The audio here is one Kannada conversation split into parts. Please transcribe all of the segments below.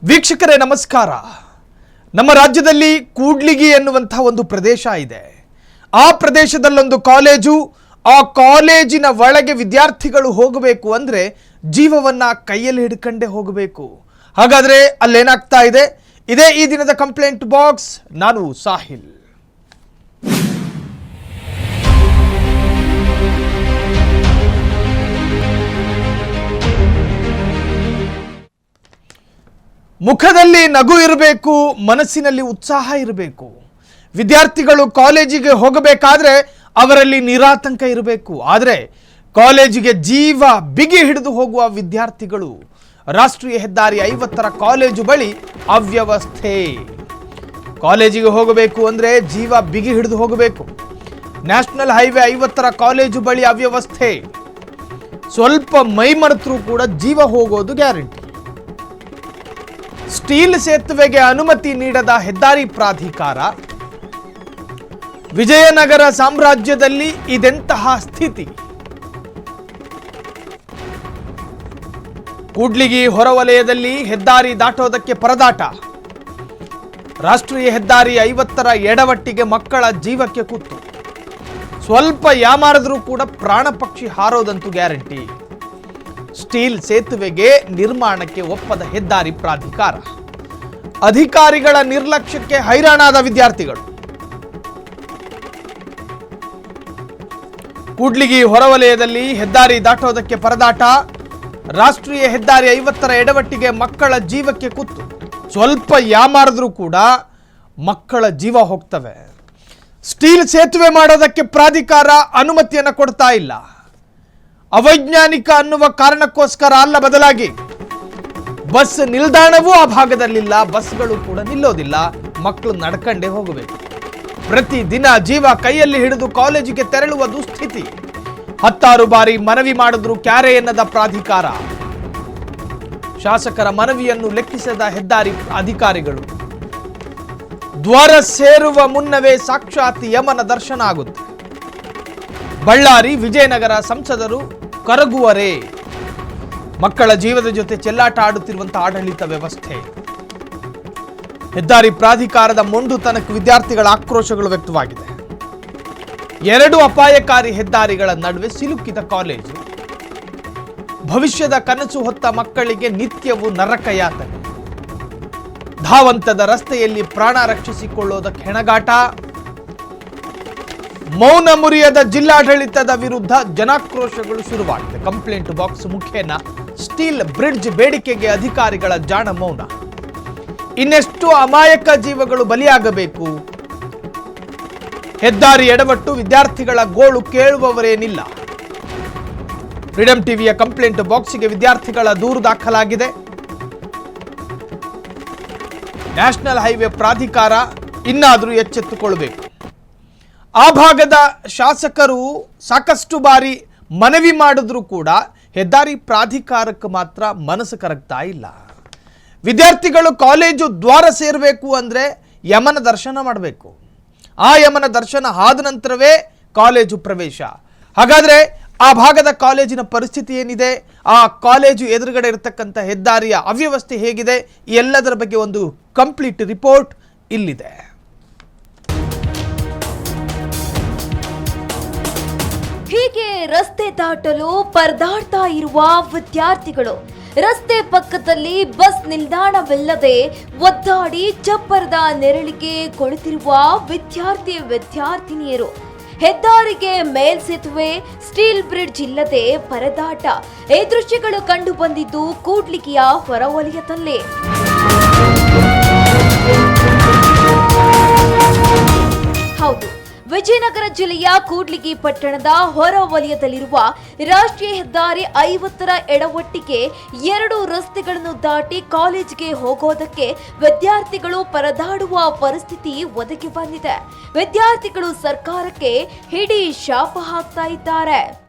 ವೀಕ್ಷಕರೇ ನಮಸ್ಕಾರ. ನಮ್ಮ ರಾಜ್ಯದಲ್ಲಿ ಕೂಡ್ಲಿಗಿ ಎನ್ನುವಂತಹ ಒಂದು ಪ್ರದೇಶ ಇದೆ. ಆ ಪ್ರದೇಶದಲ್ಲೊಂದು ಕಾಲೇಜು, ಆ ಕಾಲೇಜಿನ ಒಳಗೆ ವಿದ್ಯಾರ್ಥಿಗಳು ಹೋಗಬೇಕು ಅಂದ್ರೆ ಜೀವವನ್ನ ಕೈಯಲ್ಲಿ ಹಿಡ್ಕೊಂಡೇ ಹೋಗಬೇಕು. ಹಾಗಾದ್ರೆ ಅಲ್ಲೇನಾಗ್ತಾ ಇದೆ? ಇದೇ ಈ ದಿನದ ಕಂಪ್ಲೇಂಟ್ ಬಾಕ್ಸ್. ನಾನು ಸಾಹಿಲ್. ಮುಖದಲ್ಲಿ ನಗು ಇರಬೇಕು, ಮನಸ್ಸಿನಲ್ಲಿ ಉತ್ಸಾಹ ಇರಬೇಕು. ವಿದ್ಯಾರ್ಥಿಗಳು ಕಾಲೇಜಿಗೆ ಹೋಗಬೇಕಾದ್ರೆ ಅವರಲ್ಲಿ ನಿರಾತಂಕ ಇರಬೇಕು. ಆದರೆ ಕಾಲೇಜಿಗೆ ಜೀವ ಬಿಗಿ ಹಿಡಿದು ಹೋಗುವ ವಿದ್ಯಾರ್ಥಿಗಳು ರಾಷ್ಟ್ರೀಯ ಹೆದ್ದಾರಿ 50ರ ಕಾಲೇಜು ಬಳಿ ಅವ್ಯವಸ್ಥೆ. ಕಾಲೇಜಿಗೆ ಹೋಗಬೇಕು ಅಂದ್ರೆ ಜೀವ ಬಿಗಿ ಹಿಡಿದು ಹೋಗಬೇಕು. ನ್ಯಾಷನಲ್ ಹೈವೇ 50ರ ಕಾಲೇಜು ಬಳಿ ಅವ್ಯವಸ್ಥೆ. ಸ್ವಲ್ಪ ಮೈ ಮರೆತರೂ ಕೂಡ ಜೀವ ಹೋಗೋದು ಗ್ಯಾರಂಟಿ. ಸ್ಟೀಲ್ ಸೇತುವೆಗೆ ಅನುಮತಿ ನೀಡದ ಹೆದ್ದಾರಿ ಪ್ರಾಧಿಕಾರ. ವಿಜಯನಗರ ಸಾಮ್ರಾಜ್ಯದಲ್ಲಿ ಇದೆಂತಹ ಸ್ಥಿತಿ? ಕೂಡ್ಲಿಗಿ ಹೊರವಲಯದಲ್ಲಿ ಹೆದ್ದಾರಿ ದಾಟೋದಕ್ಕೆ ಪರದಾಟ. ರಾಷ್ಟ್ರೀಯ ಹೆದ್ದಾರಿ 50ರ ಎಡವಟ್ಟಿಗೆ ಮಕ್ಕಳ ಜೀವಕ್ಕೆ ಕುತ್ತು. ಸ್ವಲ್ಪ ಯಾಮಾರಿದ್ರೂ ಕೂಡ ಪ್ರಾಣ ಪಕ್ಷಿ ಹಾರೋದಂತೂ ಗ್ಯಾರಂಟಿ. ಸ್ಟೀಲ್ ಸೇತುವೆಗೆ ನಿರ್ಮಾಣಕ್ಕೆ ಒಪ್ಪದ ಹೆದ್ದಾರಿ ಪ್ರಾಧಿಕಾರ. ಅಧಿಕಾರಿಗಳ ನಿರ್ಲಕ್ಷ್ಯಕ್ಕೆ ಹೈರಾಣಾದ ವಿದ್ಯಾರ್ಥಿಗಳು. ಕೂಡ್ಲಿಗಿ ಹೊರವಲಯದಲ್ಲಿ ಹೆದ್ದಾರಿ ದಾಟೋದಕ್ಕೆ ಪರದಾಟ. ರಾಷ್ಟ್ರೀಯ ಹೆದ್ದಾರಿ 50ರ ಎಡವಟ್ಟಿಗೆ ಮಕ್ಕಳ ಜೀವಕ್ಕೆ ಕುತ್ತು. ಸ್ವಲ್ಪ ಯಾಮಾರಿದ್ರೂ ಕೂಡ ಮಕ್ಕಳ ಜೀವ ಹೋಗ್ತವೆ. ಸ್ಟೀಲ್ ಸೇತುವೆ ಮಾಡೋದಕ್ಕೆ ಪ್ರಾಧಿಕಾರ ಅನುಮತಿಯನ್ನು ಕೊಡ್ತಾ ಇಲ್ಲ. ಅವೈಜ್ಞಾನಿಕ ಅನ್ನುವ ಕಾರಣಕ್ಕೋಸ್ಕರ ಅಲ್ಲ, ಬದಲಾಗಿ ಬಸ್ ನಿಲ್ದಾಣವೂ ಆ ಭಾಗದಲ್ಲಿಲ್ಲ. ಬಸ್ಗಳು ಕೂಡ ನಿಲ್ಲೋದಿಲ್ಲ. ಮಕ್ಕಳು ನಡ್ಕಂಡೇ ಹೋಗಬೇಕು. ಪ್ರತಿದಿನ ಜೀವ ಕೈಯಲ್ಲಿ ಹಿಡಿದು ಕಾಲೇಜಿಗೆ ತೆರಳುವ ದುಸ್ಥಿತಿ. 10 ಬಾರಿ ಮನವಿ ಮಾಡಿದ್ರು ಕ್ಯಾರೆ ಎನ್ನದ ಪ್ರಾಧಿಕಾರ. ಶಾಸಕರ ಮನವಿಯನ್ನು ಲೆಕ್ಕಿಸದ ಹೆದ್ದಾರಿ ಅಧಿಕಾರಿಗಳು. ದ್ವಾರ ಸೇರುವ ಮುನ್ನವೇ ಸಾಕ್ಷಾತ್ ಯಮನ ದರ್ಶನ ಆಗುತ್ತೆ. ಬಳ್ಳಾರಿ ವಿಜಯನಗರ ಸಂಸದರು ಕರಗುವರೆ. ಮಕ್ಕಳ ಜೀವದ ಜೊತೆ ಚೆಲ್ಲಾಟ ಆಡುತ್ತಿರುವಂತಹ ಆಡಳಿತ ವ್ಯವಸ್ಥೆ. ಹೆದ್ದಾರಿ ಪ್ರಾಧಿಕಾರದ ಮೊಂಡುತನಕ್ಕೆ ವಿದ್ಯಾರ್ಥಿಗಳ ಆಕ್ರೋಶಗಳು ವ್ಯಕ್ತವಾಗಿದೆ. 2 ಅಪಾಯಕಾರಿ ಹೆದ್ದಾರಿಗಳ ನಡುವೆ ಸಿಲುಕಿದ ಕಾಲೇಜು. ಭವಿಷ್ಯದ ಕನಸು ಹೊತ್ತ ಮಕ್ಕಳಿಗೆ ನಿತ್ಯವೂ ನರಕಯಾತನೆ. ಧಾವಂತದ ರಸ್ತೆಯಲ್ಲಿ ಪ್ರಾಣ ರಕ್ಷಿಸಿಕೊಳ್ಳುವುದಕ್ಕೆ ಹೆಣಗಾಟ. ಮೌನ ಮುರಿಯದ ಜಿಲ್ಲಾಡಳಿತದ ವಿರುದ್ಧ ಜನಾಕ್ರೋಶಗಳು ಶುರುವಾಗಿದೆ. ಕಂಪ್ಲೇಂಟ್ ಬಾಕ್ಸ್ ಮುಖೇನ ಸ್ಟೀಲ್ ಬ್ರಿಡ್ಜ್ ಬೇಡಿಕೆಗೆ ಅಧಿಕಾರಿಗಳ ಜಾಣ ಮೌನ. ಇನ್ನೆಷ್ಟು ಅಮಾಯಕ ಜೀವಗಳು ಬಲಿಯಾಗಬೇಕು? ಹೆದ್ದಾರಿ ಎಡವಟ್ಟು ವಿದ್ಯಾರ್ಥಿಗಳ ಗೋಳು ಕೇಳುವವರೇನಿಲ್ಲ. ಫ್ರೀಡಂ ಟಿವಿಯ ಕಂಪ್ಲೇಂಟ್ ಬಾಕ್ಸ್ಗೆ ವಿದ್ಯಾರ್ಥಿಗಳ ದೂರು ದಾಖಲಾಗಿದೆ. ನ್ಯಾಷನಲ್ ಹೈವೇ ಪ್ರಾಧಿಕಾರ ಇನ್ನಾದರೂ ಎಚ್ಚೆತ್ತುಕೊಳ್ಳಬೇಕು. ಆ ಭಾಗದ ಶಾಸಕರು ಸಾಕಷ್ಟು ಬಾರಿ ಮನವಿ ಮಾಡಿದ್ರೂ ಕೂಡ ಹೆದ್ದಾರಿ ಪ್ರಾಧಿಕಾರಕ್ಕೆ ಮಾತ್ರ ಮನಸ್ಸು ಕರಗ್ತಾ ಇಲ್ಲ. ವಿದ್ಯಾರ್ಥಿಗಳು ಕಾಲೇಜು ದ್ವಾರ ಸೇರಬೇಕು ಅಂದರೆ ಯಮನ ದರ್ಶನ ಮಾಡಬೇಕು. ಆ ಯಮನ ದರ್ಶನ ಆದ ನಂತರವೇ ಕಾಲೇಜು ಪ್ರವೇಶ. ಹಾಗಾದರೆ ಆ ಭಾಗದ ಕಾಲೇಜಿನ ಪರಿಸ್ಥಿತಿ ಏನಿದೆ? ಆ ಕಾಲೇಜು ಎದುರುಗಡೆ ಇರತಕ್ಕಂಥ ಹೆದ್ದಾರಿಯ ಅವ್ಯವಸ್ಥೆ ಹೇಗಿದೆ? ಎಲ್ಲದರ ಬಗ್ಗೆ ಒಂದು ಕಂಪ್ಲೀಟ್ ರಿಪೋರ್ಟ್ ಇಲ್ಲಿದೆ. ಹೀಗೆ ರಸ್ತೆ ದಾಟಲು ಪರದಾಡ್ತಾ ಇರುವ ವಿದ್ಯಾರ್ಥಿಗಳು. ರಸ್ತೆ ಪಕ್ಕದಲ್ಲಿ ಬಸ್ ನಿಲ್ದಾಣವಿಲ್ಲದೆ ಒದ್ದಾಡಿ ಚಪ್ಪರದ ನೆರಳಿಗೆ ಕುಳಿತಿರುವ ವಿದ್ಯಾರ್ಥಿನಿಯರು. ಹೆದ್ದಾರಿಗೆ ಮೇಲ್ಸೇತುವೆ, ಸ್ಟೀಲ್ ಬ್ರಿಡ್ಜ್ ಇಲ್ಲದೆ ಪರದಾಟ. ಈ ದೃಶ್ಯಗಳು ಕಂಡು ಬಂದಿದ್ದು ಕೂಡ್ಲಿಗಿಯ ಹೊರವಲಯದಲ್ಲೇ. ಹೌದು, ವಿಜಯನಗರ ಜಿಲ್ಲೆಯ ಕೂಡ್ಲಿಗಿ ಪಟ್ಟಣದ ಹೊರ ವಲಯದಲ್ಲಿರುವ ರಾಷ್ಟ್ರೀಯ ಹೆದ್ದಾರಿ 50ರ ಎಡವಟ್ಟಿಗೆ 2 ರಸ್ತೆಗಳನ್ನು ದಾಟಿ ಕಾಲೇಜಿಗೆ ಹೋಗೋದಕ್ಕೆ ವಿದ್ಯಾರ್ಥಿಗಳು ಪರದಾಡುವ ಪರಿಸ್ಥಿತಿ ಒದಗಿ ಬಂದಿದೆ. ವಿದ್ಯಾರ್ಥಿಗಳು ಸರ್ಕಾರಕ್ಕೆ ಹಿಡಿ ಶಾಪ ಹಾಕ್ತಾ ಇದ್ದಾರೆ.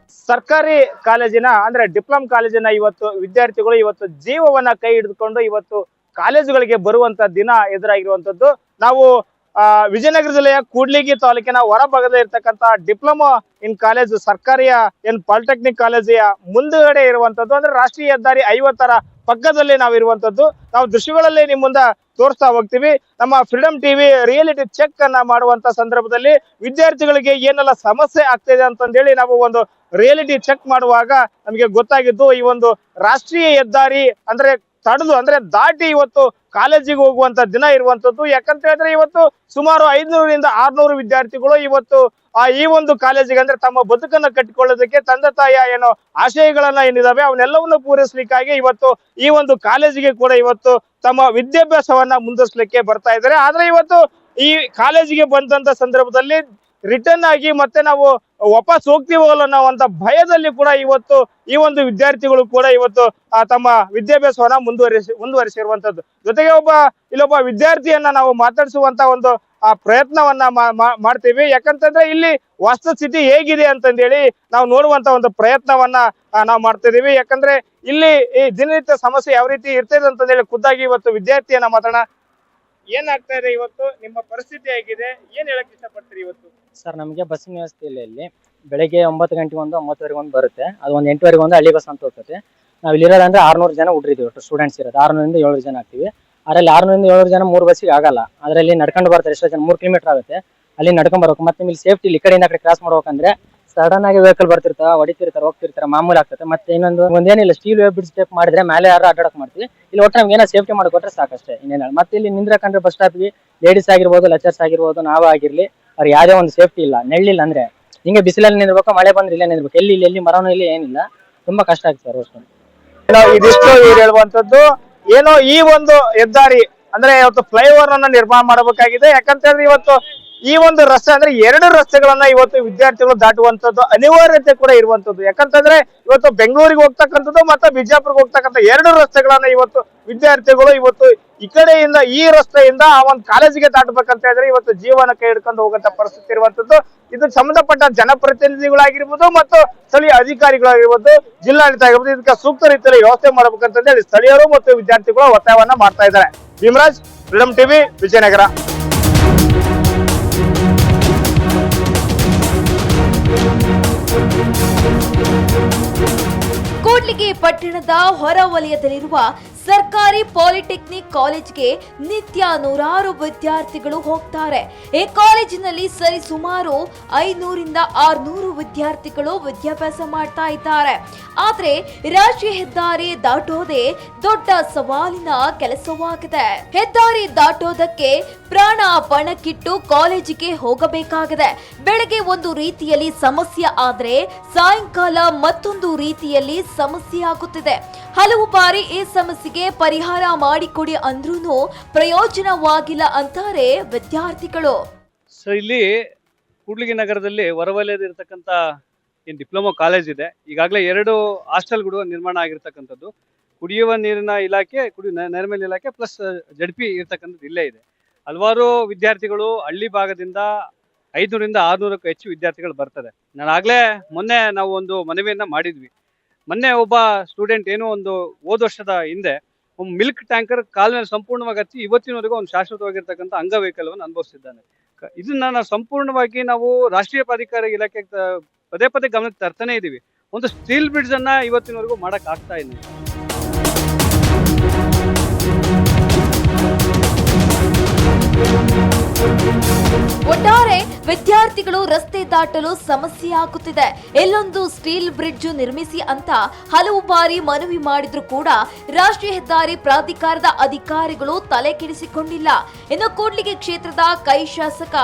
ಸರ್ಕಾರಿ ಕಾಲೇಜಿನ ಅಂದ್ರೆ ಡಿಪ್ಲೊಮ್ ಕಾಲೇಜಿನ ವಿದ್ಯಾರ್ಥಿಗಳು ಇವತ್ತು ಜೀವವನ್ನ ಕೈ ಹಿಡಿದುಕೊಂಡು ಇವತ್ತು ಕಾಲೇಜುಗಳಿಗೆ ಬರುವಂತ ದಿನ ಎದುರಾಗಿರುವಂತದ್ದು. ನಾವು ವಿಜಯನಗರ ಜಿಲ್ಲೆಯ ಕೂಡ್ಲಿಗಿ ತಾಲೂಕಿನ ಹೊರಭಾಗದಲ್ಲಿ ಇರ್ತಕ್ಕಂತ ಡಿಪ್ಲೊಮಾ ಇನ್ ಕಾಲೇಜ್ ಸರ್ಕಾರಿಯ ಪಾಲಿಟೆಕ್ನಿಕ್ ಕಾಲೇಜಿನ ಮುಂದುಗಡೆ ಇರುವಂತದ್ದು. ಅಂದ್ರೆ ರಾಷ್ಟ್ರೀಯ ಹೆದ್ದಾರಿ 50ರ ಪಕ್ಕದಲ್ಲಿ ನಾವು ಇರುವಂತದ್ದು. ನಾವು ದೃಶ್ಯಗಳಲ್ಲಿ ನಿಮ್ ಮುಂದೆ ತೋರಿಸ್ತಾ ಹೋಗ್ತೀವಿ. ನಮ್ಮ ಫ್ರೀಡಂ ಟಿವಿ ರಿಯಾಲಿಟಿ ಚೆಕ್ ಅನ್ನ ಮಾಡುವಂತ ಸಂದರ್ಭದಲ್ಲಿ ವಿದ್ಯಾರ್ಥಿಗಳಿಗೆ ಏನೆಲ್ಲ ಸಮಸ್ಯೆ ಆಗ್ತಿದೆ ಅಂತಂದೇಳಿ ನಾವು ಒಂದು ರಿಯಾಲಿಟಿ ಚೆಕ್ ಮಾಡುವಾಗ ನಮಗೆ ಗೊತ್ತಾಗಿದ್ದು, ಈ ಒಂದು ರಾಷ್ಟ್ರೀಯ ಹೆದ್ದಾರಿ ಅಂದ್ರೆ ತಡೆದು ಅಂದ್ರೆ ದಾಟಿ ಇವತ್ತು ಕಾಲೇಜಿಗೆ ಹೋಗುವಂತ ದಿನ ಇರುವಂತದ್ದು. ಯಾಕಂತ ಹೇಳಿದ್ರೆ ಇವತ್ತು ಸುಮಾರು 500ರಿಂದ 600 ವಿದ್ಯಾರ್ಥಿಗಳು ಇವತ್ತು ಈ ಒಂದು ಕಾಲೇಜಿಗೆ ಅಂದ್ರೆ ತಮ್ಮ ಬದುಕನ್ನ ಕಟ್ಟಿಕೊಳ್ಳೋದಕ್ಕೆ ತಂದೆ ತಾಯಿಯ ಏನೋ ಆಶಯಗಳನ್ನ ಏನಿದಾವೆ ಅವನ್ನೆಲ್ಲವನ್ನು ಪೂರೈಸಲಿಕ್ಕಾಗಿ ಇವತ್ತು ಈ ಒಂದು ಕಾಲೇಜಿಗೆ ಕೂಡ ಇವತ್ತು ತಮ್ಮ ವಿದ್ಯಾಭ್ಯಾಸವನ್ನ ಮುಂದುವರಿಸಲಿಕ್ಕೆ ಬರ್ತಾ ಇದ್ದಾರೆ. ಆದ್ರೆ ಇವತ್ತು ಈ ಕಾಲೇಜಿಗೆ ಬಂದಂತ ಸಂದರ್ಭದಲ್ಲಿ ರಿಟರ್ನ್ ಆಗಿ ಮತ್ತೆ ನಾವು ವಾಪಸ್ ಹೋಗ್ತೀವಲ್ಲ ಅನ್ನೋವಂತ ಭಯದಲ್ಲಿ ಕೂಡ ಇವತ್ತು ಈ ಒಂದು ವಿದ್ಯಾರ್ಥಿಗಳು ಕೂಡ ಇವತ್ತು ತಮ್ಮ ವಿದ್ಯಾಭ್ಯಾಸವನ್ನ ಮುಂದುವರಿಸಿರುವಂತದ್ದು. ಜೊತೆಗೆ ಇಲ್ಲೊಬ್ಬ ವಿದ್ಯಾರ್ಥಿಯನ್ನ ನಾವು ಮಾತಾಡಿಸುವಂತ ಒಂದು ಪ್ರಯತ್ನವನ್ನ ಮಾಡ್ತೀವಿ. ಯಾಕಂತಂದ್ರೆ ಇಲ್ಲಿ ವಸ್ತುಸ್ಥಿತಿ ಹೇಗಿದೆ ಅಂತಂದೇಳಿ ನಾವು ನೋಡುವಂತ ಒಂದು ಪ್ರಯತ್ನವನ್ನ ನಾವು ಮಾಡ್ತಿದೀವಿ. ಯಾಕಂದ್ರೆ ಇಲ್ಲಿ ಈ ದಿನನಿತ್ಯ ಸಮಸ್ಯೆ ಯಾವ ರೀತಿ ಇರ್ತದೆ ಅಂತಂದೇಳಿ ಖುದ್ದಾಗಿ ಇವತ್ತು ವಿದ್ಯಾರ್ಥಿಯನ್ನ ಮಾತಾಡೋಣ. ಏನಾಗ್ತಾ ಇದೆ ಇವತ್ತು, ನಿಮ್ಮ ಪರಿಸ್ಥಿತಿ ಹೇಗಿದೆ, ಏನ್ ಹೇಳಕ್ ಇಷ್ಟಪಡ್ತೀರಿ ಇವತ್ತು? ಸರ್, ನಮಗೆ ಬಸ್ಸಿನ ವ್ಯವಸ್ಥೆ ಇಲ್ಲ. ಇಲ್ಲಿ ಬೆಳಗ್ಗೆ 9 ಗಂಟೆಗೆ ಒಂದು 9:30 ಒಂದು ಬರುತ್ತೆ. ಅದು ಒಂದು 8:30 ಒಂದು ಹಳ್ಳಿ ಬಸ್ ಅಂತ ಹೋಗ್ತದೆ. ನಾವು ಇಲ್ಲಿರೋದಂದ್ರೆ 600 ಜನ ಹುಡುಗಿದ್ದೀವಿ, ಒಟ್ಟು ಸ್ಟೂಡೆಂಟ್ಸ್ ಇರೋದು 600ರಿಂದ 700 ಜನ ಆಗ್ತೀವಿ. ಅದರಲ್ಲಿ 600ರಿಂದ 700 ಜನ 3 ಬಸ್ಸಿಗೆ ಆಗಲ್ಲ. ಅದರಲ್ಲಿ ನಡ್ಕೊಂಡು ಬರ್ತಾರೆ ಎಷ್ಟೋ ಜನ, 3 ಕಿಲೋಮೀಟರ್ ಆಗುತ್ತೆ. ಅಲ್ಲಿ ನಡ್ಕೊಂಡ್ ಬರ್ಬೇಕು. ಮತ್ತೆ ಇಲ್ಲಿ ಸೇಫ್ಟಿ ಈ ಕಡೆಯಿಂದ ಆ ಕಡೆ ಕ್ರಾಸ್ ಮಾಡ್ಬೇಕಂದ್ರೆ ಸಡನ್ ಆಗಿ ವೆಹಿಕಲ್ ಬರ್ತಿರ್ತಾವ, ಹೊಡಿತಿರ್ತಾರೆ, ಹೋಗ್ತಿರ್ತಾರೆ, ಮಾಮೂಲಿ ಆಗ್ತದೆ. ಮತ್ತೆ ಒಂದೇನಿಲ್ಲ, ಸ್ಟೀಲ್ ವೇವ್ ಬಿಡ್ ಸ್ಟೆಪ್ ಮಾಡಿದ್ರೆ ಮೇಲೆ ಯಾರು ಅಡ್ಡಾಡಕ್ ಮಾಡ್ತೀವಿ. ಇಲ್ಲಿ ಒಟ್ಟು ನಮ್ಗೆ ಏನೋ ಸೇಫ್ಟಿ ಮಾಡಿಕೊಟ್ರೆ ಸಾಕಷ್ಟೇ, ಇನ್ನೇನ. ಮತ್ತೆ ಇಲ್ಲಿ ನಿಂದ್ರಕಂಡ್ರೆ ಬಸ್ ಸ್ಟಾಪ್ಗೆ ಲೇಡೀಸ್ ಆಗಿರ್ಬೋದು, ಲೆಕ್ಚರ್ಸ್ ಆಗಿರ್ಬೋದು, ನಾವೇ ಆಗಿರ್ಲಿ, ಅವ್ರು ಯಾವುದೇ ಒಂದು ಸೇಫ್ಟಿ ಇಲ್ಲ. ನೆಳ್ಳಿಲ್ಲ ಅಂದ್ರೆ ಹಿಂಗೆ ಬಿಸಿಲಲ್ಲಿ ನಿಂದಿರ್ಬೇಕು, ಮಳೆ ಬಂದ್ರೆ ಇಲ್ಲೇ ನಿಂದಿರ್ಬೇಕು. ಎಲ್ಲಿ ಮರನೂ ಇಲ್ಲ, ಏನಿಲ್ಲ. ತುಂಬಾ ಕಷ್ಟ ಆಗ್ತದೆ ಸರ್ ಅಷ್ಟು. ಇದಿಷ್ಟು ಹೇಳುವಂತದ್ದು ಏನೋ ಈ ಒಂದು ಹೆದ್ದಾರಿ ಅಂದ್ರೆ ಇವತ್ತು ಫ್ಲೈಓವರ್ ಅನ್ನ ನಿರ್ಮಾಣ ಮಾಡಬೇಕಾಗಿದೆ. ಯಾಕಂತ ಹೇಳಿದ್ರೆ ಇವತ್ತು ಈ ಒಂದು ರಸ್ತೆ ಅಂದ್ರೆ 2 ರಸ್ತೆಗಳನ್ನ ಇವತ್ತು ವಿದ್ಯಾರ್ಥಿಗಳು ದಾಟುವಂತದ್ದು ಅನಿವಾರ್ಯತೆ ಕೂಡ ಇರುವಂತದ್ದು. ಯಾಕಂತಂದ್ರೆ ಇವತ್ತು ಬೆಂಗಳೂರಿಗೆ ಹೋಗ್ತಕ್ಕಂಥದ್ದು ಮತ್ತೆ ಬಿಜಾಪುರ್ಗೆ ಹೋಗ್ತಕ್ಕಂಥ 2 ರಸ್ತೆಗಳನ್ನ ಇವತ್ತು ವಿದ್ಯಾರ್ಥಿಗಳು ಇವತ್ತು ಈ ಕಡೆಯಿಂದ ಈ ರಸ್ತೆಯಿಂದ ಆ ಒಂದು ಕಾಲೇಜಿಗೆ ದಾಟಬೇಕಂತ ಹೇಳಿದ್ರೆ ಇವತ್ತು ಜೀವನ ಕೈ ಹಿಡ್ಕೊಂಡು ಹೋಗುವಂತ ಪರಿಸ್ಥಿತಿ ಇರುವಂತದ್ದು. ಇದಕ್ಕೆ ಸಂಬಂಧಪಟ್ಟ ಜನಪ್ರತಿನಿಧಿಗಳಾಗಿರ್ಬೋದು ಮತ್ತು ಸ್ಥಳೀಯ ಅಧಿಕಾರಿಗಳಾಗಿರ್ಬೋದು, ಜಿಲ್ಲಾಡಳಿತ ಆಗಿರ್ಬೋದು, ಇದಕ್ಕೆ ಸೂಕ್ತ ರೀತಿಯಲ್ಲಿ ವ್ಯವಸ್ಥೆ ಮಾಡಬೇಕಂತ ಹೇಳಿ ಸ್ಥಳೀಯರು ಮತ್ತು ವಿದ್ಯಾರ್ಥಿಗಳು ಒತ್ತಾಯವನ್ನ ಮಾಡ್ತಾ ಇದ್ದಾರೆ. Bhimraj, Freedom TV, Vijayanagara. ಕೂಡ್ಲಿಗಿ ಪಟ್ಟಣದ ಹೊರವಲಯದಲ್ಲಿರುವ ಸರ್ಕಾರಿ ಪಾಲಿಟೆಕ್ನಿಕ್ ಕಾಲೇಜ್ಗೆ ನಿತ್ಯ ನೂರಾರು ವಿದ್ಯಾರ್ಥಿಗಳು ಹೋಗ್ತಾರೆ. ಈ ಕಾಲೇಜಿನಲ್ಲಿ ಸರಿಸುಮಾರು 500ರಿಂದ 600 ವಿದ್ಯಾರ್ಥಿಗಳು ವಿದ್ಯಾಭ್ಯಾಸ ಮಾಡ್ತಾ ಇದ್ದಾರೆ. ಆದ್ರೆ ರಾಷ್ಟ್ರೀಯ ಹೆದ್ದಾರಿ ದಾಟೋದೇ ದೊಡ್ಡ ಸವಾಲಿನ ಕೆಲಸವಾಗಿದೆ. ಹೆದ್ದಾರಿ ದಾಟೋದಕ್ಕೆ ಪ್ರಾಣ ಪಣಕ್ಕಿಟ್ಟು ಕಾಲೇಜಿಗೆ ಹೋಗಬೇಕಾಗಿದೆ. ಬೆಳಗ್ಗೆ ಒಂದು ರೀತಿಯಲ್ಲಿ ಸಮಸ್ಯೆ ಆದ್ರೆ ಸಾಯಂಕಾಲ ಮತ್ತೊಂದು ರೀತಿಯಲ್ಲಿ ಸಮಸ್ಯೆ ಆಗುತ್ತಿದೆ. ಹಲವು ಬಾರಿ ಈ ಸಮಸ್ಯೆಗೆ ಪರಿಹಾರ ಮಾಡಿಕೊಡಿ ಅಂದ್ರೂ ಪ್ರಯೋಜನವಾಗಿಲ್ಲ ಅಂತಾರೆ ವಿದ್ಯಾರ್ಥಿಗಳು. ಸೊ ಇಲ್ಲಿ ಕೂಡ್ಲಿಗಿ ನಗರದಲ್ಲಿ ಹೊರವಲಯದಿರ್ತಕ್ಕಂಥ ಏನು ಡಿಪ್ಲೊಮಾ ಕಾಲೇಜ್ ಇದೆ. ಈಗಾಗಲೇ 2 ಹಾಸ್ಟೆಲ್ಗಳು ನಿರ್ಮಾಣ ಆಗಿರ್ತಕ್ಕಂಥದ್ದು. ಕುಡಿಯುವ ನೀರಿನ ಇಲಾಖೆ, ನೈರ್ಮಲ್ಯ ಇಲಾಖೆ ಪ್ಲಸ್ ZP ಇರ್ತಕ್ಕಂಥದ್ದು ಇಲ್ಲೇ ಇದೆ. ಹಲವಾರು ವಿದ್ಯಾರ್ಥಿಗಳು ಹಳ್ಳಿ ಭಾಗದಿಂದ 500ರಿಂದ 600ಕ್ಕೂ ಹೆಚ್ಚು ವಿದ್ಯಾರ್ಥಿಗಳು ಬರ್ತದೆ. ಮೊನ್ನೆ ನಾವು ಒಂದು ಮನವಿಯನ್ನ ಮಾಡಿದ್ವಿ. ಮೊನ್ನೆ ಒಬ್ಬ ಸ್ಟೂಡೆಂಟ್ ಏನೋ ಒಂದು ಹೋದ ವರ್ಷದ ಹಿಂದೆ ಒಂದು ಮಿಲ್ಕ್ ಟ್ಯಾಂಕರ್ ಕಾಲ ಮೇಲೆ ಸಂಪೂರ್ಣವಾಗಿ ಹಚ್ಚಿ ಇವತ್ತಿನವರೆಗೂ ಒಂದು ಶಾಶ್ವತವಾಗಿರ್ತಕ್ಕಂಥ ಅಂಗವೈಕಲ್ಯವನ್ನು ಅನುಭವಿಸಿದ್ದಾನೆ. ಇದನ್ನ ನಾವು ಸಂಪೂರ್ಣವಾಗಿ ನಾವು ರಾಷ್ಟ್ರೀಯ ಪ್ರಾಧಿಕಾರ ಇಲಾಖೆ ಪದೇ ಪದೇ ಗಮನಕ್ಕೆ ತರ್ತಾನೆ ಇದೀವಿ. ಒಂದು ಸ್ಟೀಲ್ ಬ್ರಿಡ್ಜ್ ಅನ್ನ ಇವತ್ತಿನವರೆಗೂ ಮಾಡಕ್ ಆಗ್ತಾ ಇಲ್ಲ. ಒಟ್ಟಾರೆ ವಿದ್ಯಾರ್ಥಿಗಳು ರಸ್ತೆ ದಾಟಲು ಸಮಸ್ಯೆ ಆಗುತ್ತಿದೆ. ಎಲ್ಲೊಂದು ಸ್ಟೀಲ್ ಬ್ರಿಡ್ಜ್ ನಿರ್ಮಿಸಿ ಅಂತ ಹಲವು ಬಾರಿ ಮನವಿ ಮಾಡಿದ್ರು ಕೂಡ ರಾಷ್ಟ್ರೀಯ ಹೆದ್ದಾರಿ ಪ್ರಾಧಿಕಾರದ ಅಧಿಕಾರಿಗಳು ತಲೆ ಕೆಡಿಸಿಕೊಂಡಿಲ್ಲ. ಇನ್ನು ಕೂಡ್ಲಿಗಿ ಕ್ಷೇತ್ರದ ಕೈ ಶಾಸಕ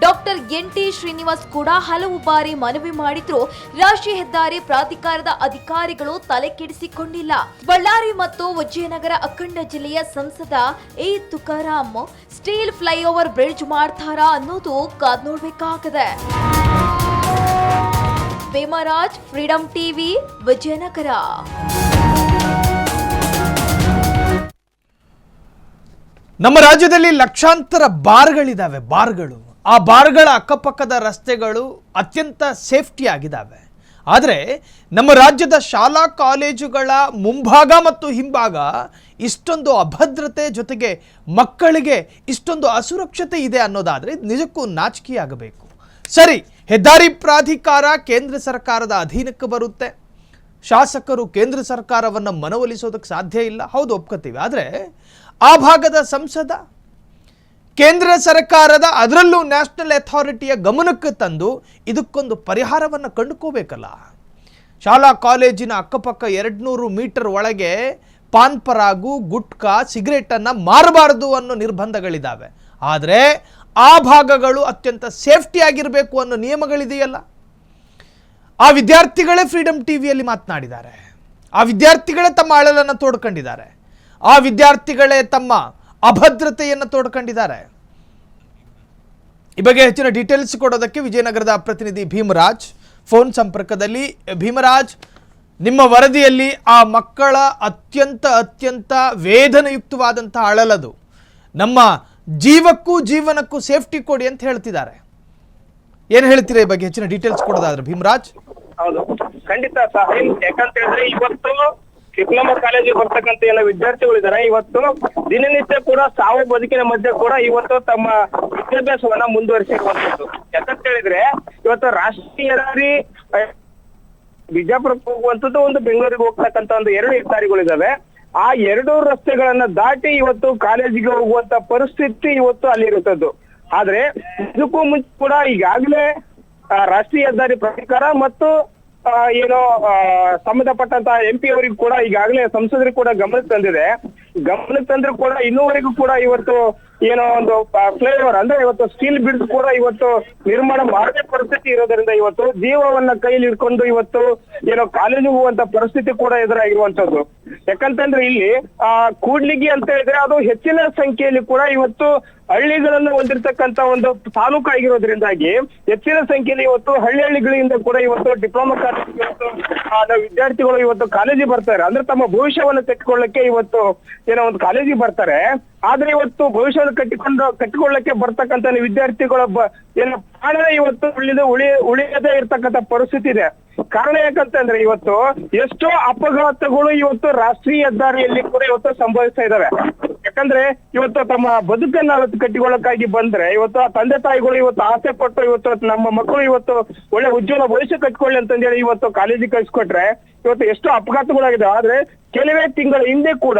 ಡಾಕ್ಟರ್ NT ಶ್ರೀನಿವಾಸ್ ಕೂಡ ಹಲವು ಬಾರಿ ಮನವಿ ಮಾಡಿದ್ರು ರಾಷ್ಟ್ರೀಯ ಹೆದ್ದಾರಿ ಪ್ರಾಧಿಕಾರದ ಅಧಿಕಾರಿಗಳು ತಲೆ ಕೆಡಿಸಿಕೊಂಡಿಲ್ಲ. ಬಳ್ಳಾರಿ ಮತ್ತು ವಿಜಯನಗರ ಅಖಂಡ ಜಿಲ್ಲೆಯ ಸಂಸದ A Tukaram steel flyover bridge ಮಾಡ್ತಾರಾ ಅನ್ನೋದು ಕಾದ್ ನೋಡ್ಬೇಕಾಗಿದೆ. Bhimraj, Freedom TV, Vijayanagara. ನಮ್ಮ ರಾಜ್ಯದಲ್ಲಿ ಲಕ್ಷಾಂತರ ಬಾರ್ಗಳಿದಾವೆ. ಬಾರ್ಗಳು, ಆ ಬಾರ್ಗಳ ಅಕ್ಕಪಕ್ಕದ ರಸ್ತೆಗಳು ಅತ್ಯಂತ ಸೇಫ್ಟಿ ಆಗಿದ್ದಾವೆ. ಆದರೆ ನಮ್ಮ ರಾಜ್ಯದ ಶಾಲಾ ಕಾಲೇಜುಗಳ ಮುಂಭಾಗ ಮತ್ತು ಹಿಂಭಾಗ ಇಷ್ಟೊಂದು ಅಭದ್ರತೆ ಜೊತೆಗೆ ಮಕ್ಕಳಿಗೆ ಇಷ್ಟೊಂದು ಅಸುರಕ್ಷತೆ ಇದೆ ಅನ್ನೋದಾದರೆ ನಿಜಕ್ಕೂ ನಾಚಿಕೆಯಾಗಬೇಕು. ಸರಿ, ಹೆದ್ದಾರಿ ಪ್ರಾಧಿಕಾರ ಕೇಂದ್ರ ಸರ್ಕಾರದ ಅಧೀನಕ್ಕೆ ಬರುತ್ತೆ, ಶಾಸಕರು ಕೇಂದ್ರ ಸರ್ಕಾರವನ್ನು ಮನವೊಲಿಸೋದಕ್ಕೆ ಸಾಧ್ಯ ಇಲ್ಲ, ಹೌದು ಒಪ್ಕೋತೀವಿ. ಆದರೆ ಆ ಭಾಗದ ಸಂಸದ ಕೇಂದ್ರ ಸರ್ಕಾರದ ಅದರಲ್ಲೂ ನ್ಯಾಷನಲ್ ಅಥಾರಿಟಿಯ ಗಮನಕ್ಕೆ ತಂದು ಇದಕ್ಕೊಂದು ಪರಿಹಾರವನ್ನು ಕಂಡುಕೋಬೇಕಲ್ಲ. ಶಾಲಾ ಕಾಲೇಜಿನ ಅಕ್ಕಪಕ್ಕ 200 ಮೀಟರ್ ಒಳಗೆ ಪಾನ್ ಪರಾಗು, ಗುಟ್ಕಾ, ಸಿಗರೇಟನ್ನು ಮಾರಬಾರದು ಅನ್ನೋ ನಿರ್ಬಂಧಗಳಿದ್ದಾವೆ. ಆದರೆ ಆ ಭಾಗಗಳು ಅತ್ಯಂತ ಸೇಫ್ಟಿ ಆಗಿರಬೇಕು ಅನ್ನೋ ನಿಯಮಗಳಿದೆಯಲ್ಲ. ಆ ವಿದ್ಯಾರ್ಥಿಗಳೇ ಫ್ರೀಡಮ್ ಟಿವಿಯಲ್ಲಿ ಮಾತನಾಡಿದ್ದಾರೆ. ಆ ವಿದ್ಯಾರ್ಥಿಗಳೇ ತಮ್ಮ ಅಳಲನ್ನು ತೋಡ್ಕೊಂಡಿದ್ದಾರೆ. ಆ ವಿದ್ಯಾರ್ಥಿಗಳೇ ತಮ್ಮ ಅಭದ್ರತೆಯನ್ನು ತೋಡ್ಕೊಂಡಿದ್ದಾರೆ. ಈ ಬಗ್ಗೆ ಹೆಚ್ಚಿನ ಡೀಟೇಲ್ಸ್ ಕೊಡೋದಕ್ಕೆ ವಿಜಯನಗರದ ಪ್ರತಿನಿಧಿ ಭೀಮರಾಜ್ ಫೋನ್ ಸಂಪರ್ಕದಲ್ಲಿ. ಭೀಮರಾಜ್, ನಿಮ್ಮ ವರದಿಯಲ್ಲಿ ಆ ಮಕ್ಕಳ ಅತ್ಯಂತ ವೇದನೆಯುಕ್ತವಾದಂಥ ಅಳಲದು, ನಮ್ಮ ಜೀವಕ್ಕೂ ಜೀವನಕ್ಕೂ ಸೇಫ್ಟಿ ಕೊಡಿ ಅಂತ ಹೇಳ್ತಿದ್ದಾರೆ. ಏನು ಹೇಳ್ತೀರಾ ಈ ಬಗ್ಗೆ ಹೆಚ್ಚಿನ ಡೀಟೇಲ್ಸ್ ಕೊಡೋದಾದ್ರೆ ಭೀಮರಾಜ್? ಹೌದು, ಖಂಡಿತ ಸಾಹಿಲ್. ಯಾಕಂತ ಹೇಳಿದ್ರೆ ಇವತ್ತು ಡಿಪ್ಲೊಮಾ ಕಾಲೇಜಿಗೆ ಬರ್ತಕ್ಕಂತ ಎಲ್ಲ ವಿದ್ಯಾರ್ಥಿಗಳಿದ್ದಾರೆ. ಇವತ್ತು ದಿನನಿತ್ಯ ಕೂಡ ಸಾವು ಬದುಕಿನ ಮಧ್ಯೆ ಕೂಡ ಇವತ್ತು ತಮ್ಮ ವಿದ್ಯಾಭ್ಯಾಸವನ್ನ ಮುಂದುವರಿಸಿರುವಂತದ್ದು. ಯಾಕಂತ ಹೇಳಿದ್ರೆ ಇವತ್ತು ರಾಷ್ಟ್ರೀಯ ಹೆದ್ದಾರಿ ಬಿಜಾಪುರಕ್ಕೆ ಹೋಗುವಂತದ್ದು, ಒಂದು ಬೆಂಗಳೂರಿಗೆ ಹೋಗ್ತಕ್ಕಂತ ಒಂದು 2 ಹೆದ್ದಾರಿಗಳಿದಾವೆ. ಆ 2 ರಸ್ತೆಗಳನ್ನ ದಾಟಿ ಇವತ್ತು ಕಾಲೇಜಿಗೆ ಹೋಗುವಂತ ಪರಿಸ್ಥಿತಿ ಇವತ್ತು ಅಲ್ಲಿರುತ್ತದ್ದು. ಆದ್ರೆ ಇದಕ್ಕೂ ಮುಂಚೆ ಕೂಡ ಈಗಾಗಲೇ ರಾಷ್ಟ್ರೀಯ ಹೆದ್ದಾರಿ ಪ್ರಾಧಿಕಾರ ಮತ್ತು ಏನೋ ಸಂಬಂಧಪಟ್ಟಂತ MP ಅವರಿಗೂ ಕೂಡ ಈಗಾಗಲೇ ಸಂಸದರಿಗೆ ಕೂಡ ಗಮನಕ್ಕೆ ತಂದ್ರು ಕೂಡ ಇನ್ನೂವರೆಗೂ ಕೂಡ ಇವತ್ತು ಏನೋ ಒಂದು ಫ್ಲೈಓವರ್ ಅಂದ್ರೆ ಇವತ್ತು ಸ್ಟೀಲ್ ಬ್ರಿಡ್ಜ್ ಕೂಡ ಇವತ್ತು ನಿರ್ಮಾಣ ಮಾಡದೇ ಪರಿಸ್ಥಿತಿ ಇರೋದ್ರಿಂದ ಇವತ್ತು ಜೀವವನ್ನ ಕೈಲಿ ಇಟ್ಕೊಂಡು ಇವತ್ತು ಏನೋ ಕಾಲೇಜಿಗೆ ಹೋಗುವಂತ ಪರಿಸ್ಥಿತಿ ಕೂಡ ಎದುರಾಗಿರುವಂತದ್ದು. ಯಾಕಂತಂದ್ರೆ ಇಲ್ಲಿ ಕೂಡ್ಲಿಗಿ ಅಂತ ಹೇಳಿದ್ರೆ ಅದು ಹೆಚ್ಚಿನ ಸಂಖ್ಯೆಯಲ್ಲಿ ಕೂಡ ಇವತ್ತು ಹಳ್ಳಿಗಳನ್ನು ಹೊಂದಿರತಕ್ಕಂತ ಒಂದು ತಾಲೂಕು ಆಗಿರೋದ್ರಿಂದಾಗಿ ಹೆಚ್ಚಿನ ಸಂಖ್ಯೆಯಲ್ಲಿ ಇವತ್ತು ಹಳ್ಳಿಗಳಿಂದ ಕೂಡ ಇವತ್ತು ಡಿಪ್ಲೊಮಾ ಕಾಲೇಜಿಗೆ ಇವತ್ತು ವಿದ್ಯಾರ್ಥಿಗಳು ಇವತ್ತು ಕಾಲೇಜಿಗೆ ಬರ್ತಾರೆ. ಅಂದ್ರೆ ತಮ್ಮ ಭವಿಷ್ಯವನ್ನು ಕಟ್ಟಿಕೊಳ್ಳಕ್ಕೆ ಇವತ್ತು ಏನೋ ಒಂದು ಕಾಲೇಜಿಗೆ ಬರ್ತಾರೆ. ಆದ್ರೆ ಇವತ್ತು ಭವಿಷ್ಯವನ್ನು ಕಟ್ಟಿಕೊಳ್ಳಕ್ಕೆ ಬರ್ತಕ್ಕಂತ ವಿದ್ಯಾರ್ಥಿಗಳ ಏನೋ ಪ್ರಾಣ ಇವತ್ತು ಉಳಿಯದೇ ಇರ್ತಕ್ಕಂಥ ಪರಿಸ್ಥಿತಿ ಇದೆ. ಕಾರಣ ಯಾಕಂತಂದ್ರೆ ಇವತ್ತು ಎಷ್ಟೋ ಅಪಘಾತಗಳು ಇವತ್ತು ರಾಷ್ಟ್ರೀಯ ಹೆದ್ದಾರಿಯಲ್ಲಿ ಕೂಡ ಇವತ್ತು ಸಂಭವಿಸ್ತಾ ಇದಾವೆ. ಯಾಕಂದ್ರೆ ಇವತ್ತು ತಮ್ಮ ಬದುಕನ್ನ ಕಟ್ಟಿಕೊಳ್ಳಕ್ಕಾಗಿ ಬಂದ್ರೆ ಇವತ್ತು ಆ ತಂದೆ ತಾಯಿಗಳು ಇವತ್ತು ಆಸೆ ಪಟ್ಟು ಇವತ್ತು ನಮ್ಮ ಮಕ್ಕಳು ಇವತ್ತು ಒಳ್ಳೆ ಉಜ್ವಲ ಭವಿಷ್ಯ ಕಟ್ಕೊಳ್ಳಿ ಅಂತಂದೇಳಿ ಇವತ್ತು ಕಾಲೇಜಿಗೆ ಕಳ್ಸಿಕೊಟ್ರೆ ಇವತ್ತು ಎಷ್ಟೋ ಅಪಘಾತಗಳಾಗಿದೆ. ಆದ್ರೆ ಕೆಲವೇ ತಿಂಗಳ ಹಿಂದೆ ಕೂಡ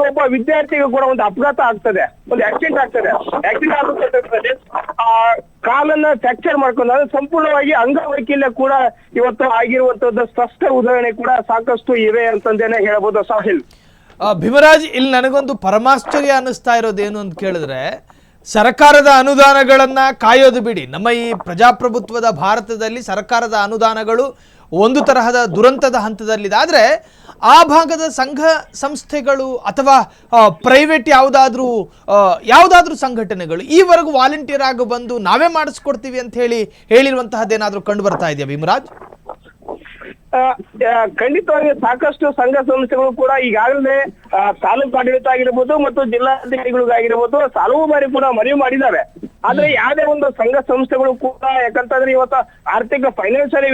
ಒಬ್ಬ ವಿದ್ಯಾರ್ಥಿಗೂ ಕೂಡ ಒಂದು ಅಪಘಾತ ಆಗ್ತದೆ, ಒಂದು ಆಕ್ಸಿಡೆಂಟ್ ಆಗ್ತದೆ. ಆಕ್ಸಿಡೆಂಟ್ ಆಗುತ್ತೆ, ಕಾಲನ್ನ ಫ್ರಾಕ್ಚರ್ ಮಾಡ್ಕೊಂಡು ಅದು ಸಂಪೂರ್ಣವಾಗಿ ಅಂಗವೈಕಲ್ಯ ಕೂಡ ಇವತ್ತು ಆಗಿರುವಂತದ್ದು ಸ್ಪಷ್ಟ ಉದಾಹರಣೆ ಕೂಡ ಸಾಕಷ್ಟು ಇವೆ ಅಂತಂದೇನೆ ಹೇಳ್ಬೋದು ಸಾಹಿಲ್. ಭೀಮರಾಜ್, ಇಲ್ಲಿ ನನಗೊಂದು ಪರಮಾಶ್ಚರ್ಯ ಅನ್ನಿಸ್ತಾ ಇರೋದೇನು ಅಂತ ಕೇಳಿದ್ರೆ, ಸರ್ಕಾರದ ಅನುದಾನಗಳನ್ನ ಕಾಯೋದು ಬಿಡಿ, ನಮ್ಮ ಈ ಪ್ರಜಾಪ್ರಭುತ್ವದ ಭಾರತದಲ್ಲಿ ಸರ್ಕಾರದ ಅನುದಾನಗಳು ಒಂದು ತರಹದ ದುರಂತದ ಹಂತದಲ್ಲಿದೆ. ಆದರೆ ಆ ಭಾಗದ ಸಂಘ ಸಂಸ್ಥೆಗಳು ಅಥವಾ ಪ್ರೈವೇಟ್ ಯಾವುದಾದ್ರೂ ಸಂಘಟನೆಗಳು ಈವರೆಗೂ ವಾಲಂಟಿಯರ್ ಆಗಿ ಬಂದು ನಾವೇ ಮಾಡಿಸ್ಕೊಡ್ತೀವಿ ಅಂತ ಹೇಳಿರುವಂತಹದ್ದೇನಾದ್ರೂ ಕಂಡು ಬರ್ತಾ ಇದೆಯಾ ಭೀಮರಾಜ್? ಖಂಡಿತವಾಗಿ ಸಾಕಷ್ಟು ಸಂಘ ಸಂಸ್ಥೆಗಳು ಕೂಡ ಈಗಾಗಲೇ ತಾಲೂಕು ಆಡಳಿತ ಆಗಿರ್ಬೋದು ಮತ್ತು ಜಿಲ್ಲಾಧಿಕಾರಿಗಳಿಗಾಗಿರ್ಬೋದು ಹಲವು ಬಾರಿ ಕೂಡ ಮನವಿ ಮಾಡಿದ್ದಾರೆ. ಆದ್ರೆ ಯಾವುದೇ ಒಂದು ಸಂಘ ಸಂಸ್ಥೆಗಳು ಕೂಡ ಯಾಕಂತಂದ್ರೆ ಇವತ್ತು ಆರ್ಥಿಕ ಫೈನಾನ್ಷಿಯಲಿ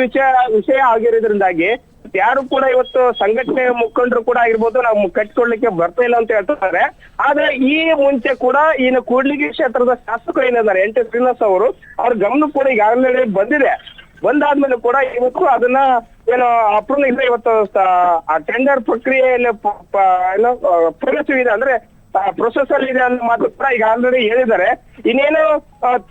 ವಿಷಯ ಆಗಿರೋದ್ರಿಂದಾಗಿ ಯಾರು ಕೂಡ ಇವತ್ತು ಸಂಘಟನೆ ಮುಖಂಡರು ಕೂಡ ಆಗಿರ್ಬೋದು ನಾವು ಕಟ್ಟಿಕೊಳ್ಳಿಕ್ಕೆ ಬರ್ತಾ ಇಲ್ಲ ಅಂತ ಹೇಳ್ತಾರೆ. ಆದ್ರೆ ಈ ಮುಂಚೆ ಕೂಡ ಇನ್ನು ಕೂಡ್ಲಿಗಿ ಕ್ಷೇತ್ರದ ಶಾಸಕರು ಏನಿದ್ದಾರೆ NT ಶ್ರೀನಿವಾಸ್ ಅವರು ಅವ್ರ ಗಮನ ಕೂಡ ಈಗಾಗಲೇ ಬಂದಾದ್ಮೇಲೆ ಕೂಡ ಇವತ್ತು ಅದನ್ನ ಏನೋ ಅಪ್ರೂವ್ ಇಲ್ಲ, ಇವತ್ತು ಟೆಂಡರ್ ಪ್ರಕ್ರಿಯೆಯಲ್ಲಿ ಏನೋ ಪ್ರೊಸೆಸ್ ಇದೆ, ಅಂದ್ರೆ ಪ್ರೊಸೆಸ್ ಅಲ್ಲಿ ಇದೆ ಅನ್ನೋ ಮಾತು ಕೂಡ ಈಗ ಆಲ್ರೆಡಿ ಹೇಳಿದ್ದಾರೆ. ಇನ್ನೇನು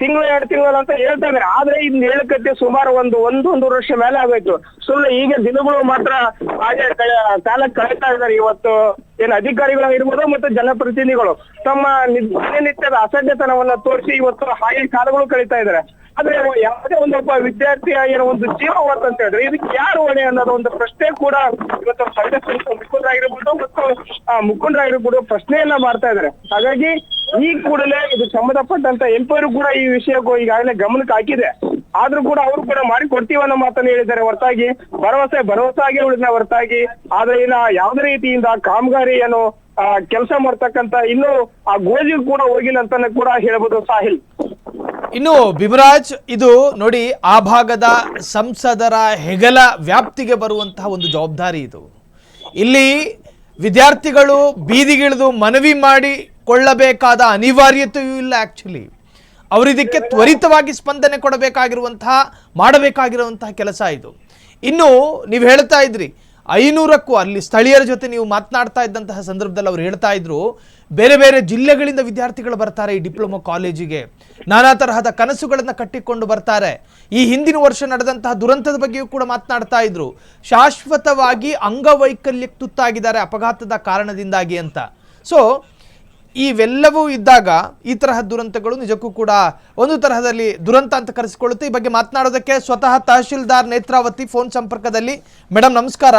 ತಿಂಗಳು 2 ತಿಂಗಳು ಅಂತ ಹೇಳ್ತಾ ಇದ್ದಾರೆ. ಆದ್ರೆ ಇದ್ ಹೇಳಕತ್ತೆ ಸುಮಾರು ಒಂದೂವರೆ ವರ್ಷ ಮೇಲೆ ಆಗೋಯ್ತು. ಸುಮ್ಮನೆ ಈಗ ದಿನಗಳು ಮಾತ್ರ ಹಾಗೆ ಕಾಲ ಕಳೀತಾ ಇದ್ದಾರೆ. ಇವತ್ತು ಏನು ಅಧಿಕಾರಿಗಳಾಗಿರ್ಬೋದು ಮತ್ತು ಜನಪ್ರತಿನಿಧಿಗಳು ತಮ್ಮ ದಿನನಿತ್ಯದ ಅಸಡ್ಡೆತನವನ್ನ ತೋರಿಸಿ ಇವತ್ತು ಹಾಗೆ ಕಾಲಗಳು ಕಳೀತಾ ಇದ್ದಾರೆ. ಆದ್ರೆ ಯಾವುದೇ ಒಬ್ಬ ವಿದ್ಯಾರ್ಥಿಯ ಏನೋ ಒಂದು ಜೀವ ಹೋಗುತ್ತೆ ಅಂತ ಹೇಳಿದ್ರೆ ಇದಕ್ಕೆ ಯಾರು ಹೊಣೆ ಅನ್ನೋದು ಒಂದು ಪ್ರಶ್ನೆ ಕೂಡ ಇವತ್ತು ಸಂಘ ಸಂಸ್ಥೆ ಮುಖಂಡರಾಗಿರ್ಬೋದು ಮತ್ತು ಮುಖಂಡರಾಗಿರ್ಬೋದು ಪ್ರಶ್ನೆಯನ್ನ ಮಾಡ್ತಾ ಇದ್ದಾರೆ. ಹಾಗಾಗಿ ಈ ಕೂಡಲೇ ಇದು ಸಂಬಂಧಪಟ್ಟಂತ MP ಕೂಡ ಈ ವಿಷಯಕ್ಕೂ ಈಗಾಗಲೇ ಗಮನಕ್ಕೆ ಹಾಕಿದೆ. ಆದ್ರೂ ಕೂಡ ಅವರು ಕೂಡ ಮಾಡಿ ಕೊಡ್ತೀವಿ ಅನ್ನೋ ಮಾತನ್ನು ಹೇಳಿದ್ದಾರೆ ಹೊರತಾಗಿ ಭರವಸೆ ಉಳಿದ ಹೊರತಾಗಿ ಆದ್ರೆ ಇನ್ನ ಯಾವುದೇ ರೀತಿಯಿಂದ ಕಾಮಗಾರಿಯನ್ನು ಕೆಲಸ ಮಾಡ್ತಕ್ಕಂತ ಇನ್ನು ಆ ಗೋಜಿಗೂ ಕೂಡ ಹೋಗಿಲ್ಲ ಅಂತಾನೆ ಕೂಡ ಹೇಳ್ಬೋದು ಸಾಹಿಲ್. ಇನ್ನು ಭೀಮರಾಜ್, ಇದು ನೋಡಿ ಆ ಭಾಗದ ಸಂಸದರ ಹೆಗಲ ವ್ಯಾಪ್ತಿಗೆ ಬರುವಂತಹ ಒಂದು ಜವಾಬ್ದಾರಿ ಇದು. ಇಲ್ಲಿ ವಿದ್ಯಾರ್ಥಿಗಳು ಬೀದಿಗಿಳಿದು ಮನವಿ ಮಾಡಿಕೊಳ್ಳಬೇಕಾದ ಅನಿವಾರ್ಯತೆಯೂ ಇಲ್ಲ. ಆಕ್ಚುಲಿ ಅವರಿದಕ್ಕೆ ತ್ವರಿತವಾಗಿ ಸ್ಪಂದನೆ ಮಾಡಬೇಕಾಗಿರುವಂತಹ ಕೆಲಸ ಇದು. ಇನ್ನು ನೀವು ಹೇಳ್ತಾ ಇದ್ರಿ 500ಕ್ಕೂ ಅಲ್ಲಿ ಸ್ಥಳೀಯರ ಜೊತೆ ನೀವು ಮಾತನಾಡ್ತಾ ಇದ್ದಂತಹ ಸಂದರ್ಭದಲ್ಲಿ ಅವರು ಹೇಳ್ತಾ ಇದ್ರು, ಬೇರೆ ಬೇರೆ ಜಿಲ್ಲೆಗಳಿಂದ ವಿದ್ಯಾರ್ಥಿಗಳು ಬರ್ತಾರೆ ಈ ಡಿಪ್ಲೊಮಾ ಕಾಲೇಜಿಗೆ, ನಾನಾ ತರಹದ ಕನಸುಗಳನ್ನು ಕಟ್ಟಿಕೊಂಡು ಬರ್ತಾರೆ. ಈ ಹಿಂದಿನ ವರ್ಷ ನಡೆದಂತಹ ದುರಂತದ ಬಗ್ಗೆಯೂ ಕೂಡ ಮಾತನಾಡ್ತಾ ಇದ್ರು. ಶಾಶ್ವತವಾಗಿ ಅಂಗವೈಕಲ್ಯಕ್ಕೆ ತುತ್ತಾಗಿದ್ದಾರೆ ಅಪಘಾತದ ಕಾರಣದಿಂದಾಗಿ ಅಂತ. ಸೊ ಇವೆಲ್ಲವೂ ಇದ್ದಾಗ ಈ ತರಹ ದುರಂತಗಳು ನಿಜಕ್ಕೂ ಕೂಡ ಒಂದು ತರಹದಲ್ಲಿ ದುರಂತ ಅಂತ ಕರೆಸಿಕೊಳ್ಳುತ್ತೆ. ಈ ಬಗ್ಗೆ ಮಾತನಾಡೋದಕ್ಕೆ ಸ್ವತಃ ತಹಶೀಲ್ದಾರ್ ನೇತ್ರಾವತಿ ಫೋನ್ ಸಂಪರ್ಕದಲ್ಲಿ. ಮೇಡಮ್ ನಮಸ್ಕಾರ.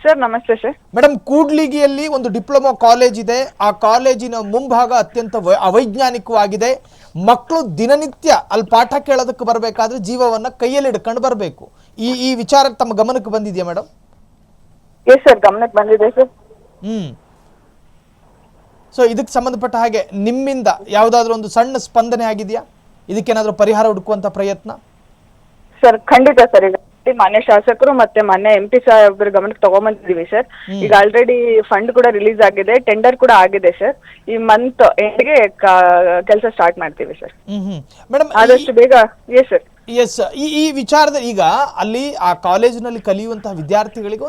ಸರ್ ನಮಸ್ತೆ ಸರ್. ಮೇಡಮ್, ಕೂಡ್ಲಿಗಿಯಲ್ಲಿ ಒಂದು ಡಿಪ್ಲೊಮಾ ಕಾಲೇಜ್ ಇದೆ. ಆ ಕಾಲೇಜಿನ ಮುಂಭಾಗ ಅತ್ಯಂತ ಅವೈಜ್ಞಾನಿಕವಾಗಿದೆ. ಮಕ್ಕಳು ದಿನನಿತ್ಯ ಅಲ್ಲಿ ಪಾಠ ಕೇಳೋದಕ್ಕೆ ಬರಬೇಕಾದ್ರೆ ಜೀವವನ್ನ ಕೈಯಲ್ಲಿ ಹಿಡ್ಕೊಂಡು ಬರಬೇಕು. ಈ ವಿಚಾರ ತಮ್ಮ ಗಮನಕ್ಕೆ ಬಂದಿದೆಯಾ ಮೇಡಮ್? ಎಸ್ ಸರ್, ಗಮನಕ್ಕೆ ಬಂದಿದೆ ಸರ್. ಸೊ ಇದಕ್ಕೆ ಸಂಬಂಧಪಟ್ಟ ಹಾಗೆ ನಿಮ್ಮಿಂದ ಯಾವುದಾದ್ರೂ ಒಂದು ಸಣ್ಣ ಸ್ಪಂದನೆ ಆಗಿದೆಯಾ? ಇದಕ್ಕೇನಾದ್ರೂ ಪರಿಹಾರ ಹುಡುಕುವಂತ ಪ್ರಯತ್ನ? ಸರ್ ಖಂಡಿತ ಸರ್. ಈಗ ಮಾನ್ಯ ಶಾಸಕರು ಮತ್ತೆ ಮಾನ್ಯ MP ಸಾಹೇಬ್ರ ಗಮನಕ್ಕೆ ತಗೊಂಡ್ಬಂದಿದೀವಿ ಸರ್. ಈಗ ಆಲ್ರೆಡಿ ಫಂಡ್ ಕೂಡ ರಿಲೀಸ್ ಆಗಿದೆ, ಟೆಂಡರ್ ಕೂಡ ಆಗಿದೆ ಸರ್. ಈ ಮಂತ್ ಎಂಡ್ಗೆ ಕೆಲಸ ಸ್ಟಾರ್ಟ್ ಮಾಡ್ತೀವಿ ಸರ್. ಮೇಡಮ್ ಆದಷ್ಟು ಬೇಗ. Yes sir. ಎಸ್, ಈ ವಿಚಾರದ ಈಗ ಅಲ್ಲಿ ಆ ಕಾಲೇಜಿನಲ್ಲಿ ಕಲಿಯುವಂತಹ ವಿದ್ಯಾರ್ಥಿಗಳಿಗೆ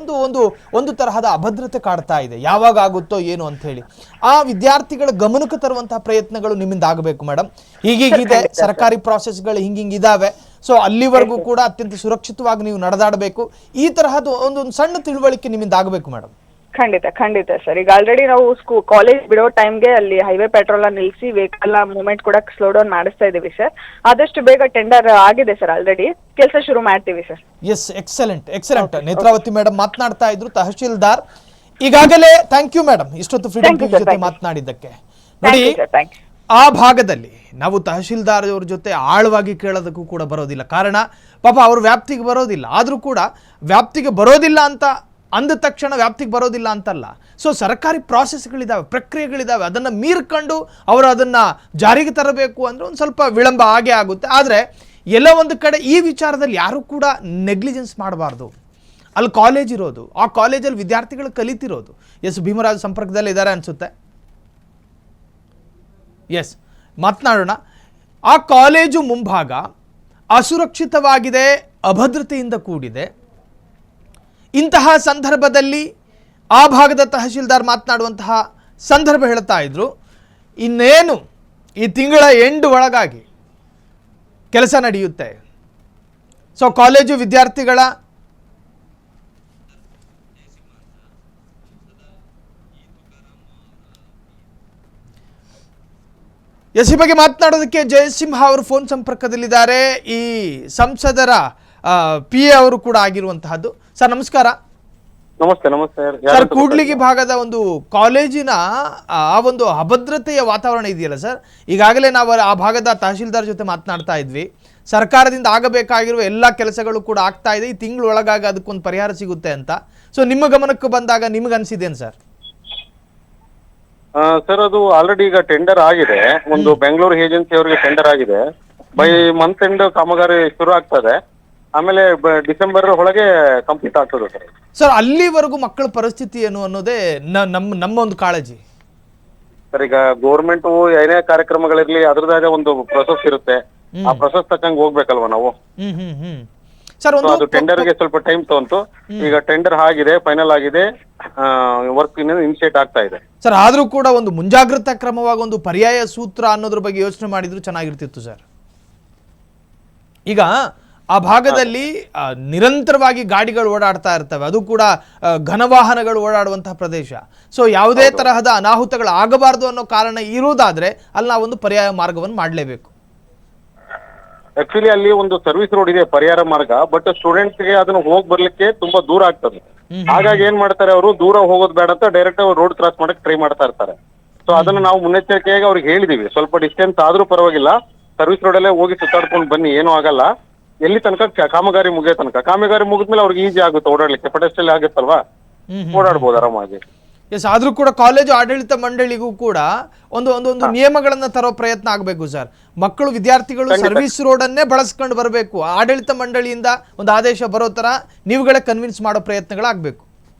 ಒಂದು ತರಹದ ಅಭದ್ರತೆ ಕಾಡ್ತಾ ಇದೆ. ಯಾವಾಗ ಆಗುತ್ತೋ ಏನು ಅಂತ ಹೇಳಿ ಆ ವಿದ್ಯಾರ್ಥಿಗಳ ಗಮನಕ್ಕೆ ತರುವಂತಹ ಪ್ರಯತ್ನಗಳು ನಿಮ್ಮಿಂದ ಆಗಬೇಕು ಮೇಡಮ್. ಹೀಗೀಗಿದೆ ಸರ್ಕಾರಿ ಪ್ರಾಸೆಸ್ಗಳು ಹಿಂಗಿದಾವೆ. ಸೊ ಅಲ್ಲಿವರೆಗೂ ಕೂಡ ಅತ್ಯಂತ ಸುರಕ್ಷಿತವಾಗಿ ನೀವು ನಡೆದಾಡಬೇಕು. ಈ ತರಹದ ಒಂದು ಸಣ್ಣ ತಿಳುವಳಿಕೆ ನಿಮ್ಮಿಂದ ಆಗಬೇಕು ಮೇಡಮ್. ಖಂಡಿತ ಸರ್. ಈಗ ಆಲ್ರೆಡಿ ನಾವು ಕಾಲೇಜ್ ಬಿಡೋ ಟೈಮ್ಗೆ ಅಲ್ಲಿ ಹೈವೇ ಪೆಟ್ರೋಲ್ ನಿಲ್ಲಿಸಿ ವೆಹಿಕಲ್ ಮೂವ್ಮೆಂಟ್ ಕೂಡ ಸ್ಲೋ ಡೌನ್ ಮಾಡಿಸ್ತಾ ಇದೀವಿ ಸರ್. ಆದಷ್ಟು ಬೇಗ ಟೆಂಡರ್ ಆಗಿದೆ ಸರ್, ಆಲ್ರೆಡಿ ಕೆಲಸ ಶುರು ಮಾಡ್ತೀವಿ sir. Yes, excellent. Netravati madam ಮಾತನಾಡ್ತಾ ಇದ್ರು, ತಹಶೀಲ್ದಾರ್. ಈಗಾಗಲೇ ಥ್ಯಾಂಕ್ ಯು ಮೇಡಮ್ ಇಷ್ಟೊತ್ತು ಫ್ರೀಡಮ್ ಟಿವಿ ಜೊತೆ ಮಾತನಾಡಿದ್ದಕ್ಕೆ. ನೋಡಿ ಆ ಭಾಗದಲ್ಲಿ ನಾವು ತಹಶೀಲ್ದಾರ್ ಅವ್ರ ಜೊತೆ ಆಳವಾಗಿ ಕೇಳೋದಕ್ಕೂ ಕೂಡ ಬರೋದಿಲ್ಲ. ಕಾರಣ ಪಾಪ ಅವ್ರ ವ್ಯಾಪ್ತಿಗೆ ಬರೋದಿಲ್ಲ. ಆದರೂ ಕೂಡ ವ್ಯಾಪ್ತಿಗೆ ಬರೋದಿಲ್ಲ ಅಂತ ಅಂದ ತಕ್ಷಣ ವ್ಯಾಪ್ತಿಗೆ ಬರೋದಿಲ್ಲ ಅಂತಲ್ಲ. ಸೊ ಸರ್ಕಾರಿ ಪ್ರಾಸೆಸ್ಗಳಿದ್ದಾವೆ, ಪ್ರಕ್ರಿಯೆಗಳಿದ್ದಾವೆ. ಅದನ್ನು ಮೀರ್ಕೊಂಡು ಅವರು ಅದನ್ನು ಜಾರಿಗೆ ತರಬೇಕು ಅಂದರೆ ಒಂದು ಸ್ವಲ್ಪ ವಿಳಂಬ ಆಗೇ ಆಗುತ್ತೆ. ಆದರೆ ಎಲ್ಲ ಒಂದು ಕಡೆ ಈ ವಿಚಾರದಲ್ಲಿ ಯಾರೂ ಕೂಡ ನೆಗ್ಲಿಜೆನ್ಸ್ ಮಾಡಬಾರ್ದು. ಅಲ್ಲಿ ಕಾಲೇಜ್ ಇರೋದು, ಆ ಕಾಲೇಜಲ್ಲಿ ವಿದ್ಯಾರ್ಥಿಗಳು ಕಲಿತಿರೋದು. ಎಸ್, ಭೀಮರಾಜ್ ಸಂಪರ್ಕದಲ್ಲಿ ಇದ್ದಾರೆ ಅನಿಸುತ್ತೆ. ಎಸ್, ಮಾತನಾಡೋಣ. ಆ ಕಾಲೇಜು ಮುಂಭಾಗ ಅಸುರಕ್ಷಿತವಾಗಿದೆ, ಅಭದ್ರತೆಯಿಂದ ಕೂಡಿದೆ. ಇಂತಹ ಸಂದರ್ಭದಲ್ಲಿ ಆ ಭಾಗದ ತಹಶೀಲ್ದಾರ್ ಮಾತನಾಡುವಂತಹ ಸಂದರ್ಭ ಹೇಳ್ತಾ ಇದ್ರು, ಇನ್ನೇನು ಈ ತಿಂಗಳ ಎಂಡ್ ಒಳಗಾಗಿ ಕೆಲಸ ನಡೆಯುತ್ತೆ. ಸೊ ಕಾಲೇಜು ವಿದ್ಯಾರ್ಥಿಗಳ ಈ ಬಗ್ಗೆ ಮಾತನಾಡೋದಕ್ಕೆ ಜಯಸಿಂಹ ಅವರು ಫೋನ್ ಸಂಪರ್ಕದಲ್ಲಿದ್ದಾರೆ. ಈ ಸಂಸದರ PA ಅವರು ಕೂಡ ಆಗಿರುವಂತಹದ್ದು. ಸರ್ ನಮಸ್ಕಾರ. ನಮಸ್ತೆ. ಸರ್, ಕೂಡ್ಲಿಗಿ ಭಾಗದ ಒಂದು ಕಾಲೇಜಿನ ಆ ಒಂದು ಅಭದ್ರತೆಯ ವಾತಾವರಣ ಇದೆಯಲ್ಲ ಸರ್, ಈಗಾಗಲೇ ನಾವು ಆ ಭಾಗದ ತಹಶೀಲ್ದಾರ್ ಜೊತೆ ಮಾತನಾಡ್ತಾ ಇದ್ವಿ. ಸರ್ಕಾರದಿಂದ ಆಗಬೇಕಾಗಿರುವ ಎಲ್ಲ ಕೆಲಸಗಳು ಕೂಡ ಆಗ್ತಾ ಇದೆ, ಈ ತಿಂಗಳೊಳಗಾಗ ಅದಕ್ಕೊಂದು ಪರಿಹಾರ ಸಿಗುತ್ತೆ ಅಂತ. ಸೊ ನಿಮ್ಮ ಗಮನಕ್ಕೆ ಬಂದಾಗ ನಿಮ್ಗೆ ಅನಿಸಿದೇನು ಸರ್? ಸರ್, ಅದು ಆಲ್ರೆಡಿ ಈಗ ಟೆಂಡರ್ ಆಗಿದೆ. ಒಂದು ಬೆಂಗಳೂರು ಏಜೆನ್ಸಿ ಅವರಿಗೆ ಟೆಂಡರ್ ಆಗಿದೆ. ಬೈ ಮಂತ್ ಎಂಡ್ ಕಾಮಗಾರಿ ಶುರು ಆಗ್ತದೆ. ಆಮೇಲೆ ಡಿಸೆಂಬರ್ ಒಳಗೆ ಕಂಪ್ಲೀಟ್ ಆಗ್ತದೆ ಸರ್. ಸರ್, ಅಲ್ಲಿವರೆಗೂ ಮಕ್ಕಳ ಪರಿಸ್ಥಿತಿ ಏನು ಅನ್ನೋದೇ ನಮ್ಮ ಒಂದು ಕಾಳಜಿ ಸರ್. ಈಗ ಗೌರ್ಮೆಂಟ್ ಏನೇ ಕಾರ್ಯಕ್ರಮಗಳಿರ್ಲಿ ಅದ್ರದಾಗ ಒಂದು ಪ್ರೊಸೆಸ್ ಇರುತ್ತೆ. ಆ ಪ್ರೊಸೆಸ್ ತಕ್ಕಂಗೆ ಹೋಗ್ಬೇಕಲ್ವಾ ನಾವು. ಸರ್, ಅದು ಟೆಂಡರ್ಗೆ ಸ್ವಲ್ಪ ಟೈಮ್ ತಗೊಂತು. ಈಗ ಟೆಂಡರ್ ಆಗಿದೆ, ಫೈನಲ್ ಆಗಿದೆ, ವರ್ಕ್ ಇನಿಷಿಯೇಟ್ ಆಗ್ತಾ ಇದೆ ಸರ್. ಆದ್ರೂ ಕೂಡ ಒಂದು ಮುಂಜಾಗ್ರತಾ ಕ್ರಮವಾಗಿ ಒಂದು ಪರ್ಯಾಯ ಸೂತ್ರ ಅನ್ನೋದ್ರ ಬಗ್ಗೆ ಯೋಚನೆ ಮಾಡಿದ್ರು ಚೆನ್ನಾಗಿರ್ತಿತ್ತು ಸರ್. ಈಗ ಆ ಭಾಗದಲ್ಲಿ ನಿರಂತರವಾಗಿ ಗಾಡಿಗಳು ಓಡಾಡ್ತಾ ಇರ್ತವೆ, ಅದು ಕೂಡ ಘನವಾಹನಗಳು ಓಡಾಡುವಂತಹ ಪ್ರದೇಶ. ಸೊ ಯಾವುದೇ ತರಹದ ಅನಾಹುತಗಳು ಆಗಬಾರದು ಅನ್ನೋ ಕಾರಣ ಇರುವುದಾದ್ರೆ ಅಲ್ಲಿ ನಾವೊಂದು ಪರ್ಯಾಯ ಮಾರ್ಗವನ್ನು ಮಾಡಲೇಬೇಕು. ಆಕ್ಚುಲಿ ಅಲ್ಲಿ ಒಂದು ಸರ್ವಿಸ್ ರೋಡ್ ಇದೆ, ಪರಿಹಾರ ಮಾರ್ಗ. ಬಟ್ ಸ್ಟೂಡೆಂಟ್ಸ್ ಗೆ ಅದನ್ನ ಹೋಗ್ ಬರ್ಲಿಕ್ಕೆ ತುಂಬಾ ದೂರ ಆಗ್ತದೆ. ಹಾಗಾಗಿ ಏನ್ ಮಾಡ್ತಾರೆ, ಅವರು ದೂರ ಹೋಗೋದು ಬೇಡ ಅಂತ ಡೈರೆಕ್ಟ್ ರೋಡ್ ಕ್ರಾಸ್ ಮಾಡಕ್ ಟ್ರೈ ಮಾಡ್ತಾ ಇರ್ತಾರೆ. ಸೊ ಅದನ್ನ ನಾವು ಮುನ್ನೆಚ್ಚರಿಕೆಯಾಗಿ ಅವ್ರಿಗೆ ಹೇಳಿದೀವಿ, ಸ್ವಲ್ಪ ಡಿಸ್ಟೆನ್ಸ್ ಆದ್ರೂ ಪರವಾಗಿಲ್ಲ, ಸರ್ವಿಸ್ ರೋಡ್ ಅಲ್ಲೇ ಹೋಗಿ ಸುತ್ತಾಡ್ಕೊಂಡು ಬನ್ನಿ, ಏನೂ ಆಗಲ್ಲ. ಎಲ್ಲಿ ತನಕ ಕಾಮಗಾರಿ ಮುಗಿಯೋ ತನಕ. ಕಾಮಗಾರಿ ಮುಗಿದ್ಮೇಲೆ ಅವ್ರಿಗೆ ಈಜಿ ಆಗುತ್ತೆ ಓಡಾಡ್ಲಿಕ್ಕೆ, ಪೆಡೆಸ್ಟ್ರಿಯಲ್ ಆಗುತ್ತಲ್ವಾ, ಓಡಾಡ್ಬೋದು ಆರಾಮಾಗಿ. ಎಸ್, ಆದ್ರೂ ಕೂಡ ಕಾಲೇಜು ಆಡಳಿತ ಮಂಡಳಿಗೂ ಕೂಡ ಒಂದು ನಿಯಮಗಳನ್ನ ತರೋ ಪ್ರಯತ್ನ ಆಗಬೇಕು ಸರ್. ಮಕ್ಕಳು ವಿದ್ಯಾರ್ಥಿಗಳು ಸರ್ವಿಸ್ ರೋಡ್ ಅನ್ನೇ ಬಳಸ್ಕೊಂಡು ಬರಬೇಕು. ಆಡಳಿತ ಮಂಡಳಿಯಿಂದ ಒಂದು ಆದೇಶ ಬರೋ ತರ ನೀವುಗಳೇ ಕನ್ವಿನ್ಸ್ ಮಾಡೋ ಪ್ರಯತ್ನಗಳಾಗಬೇಕು.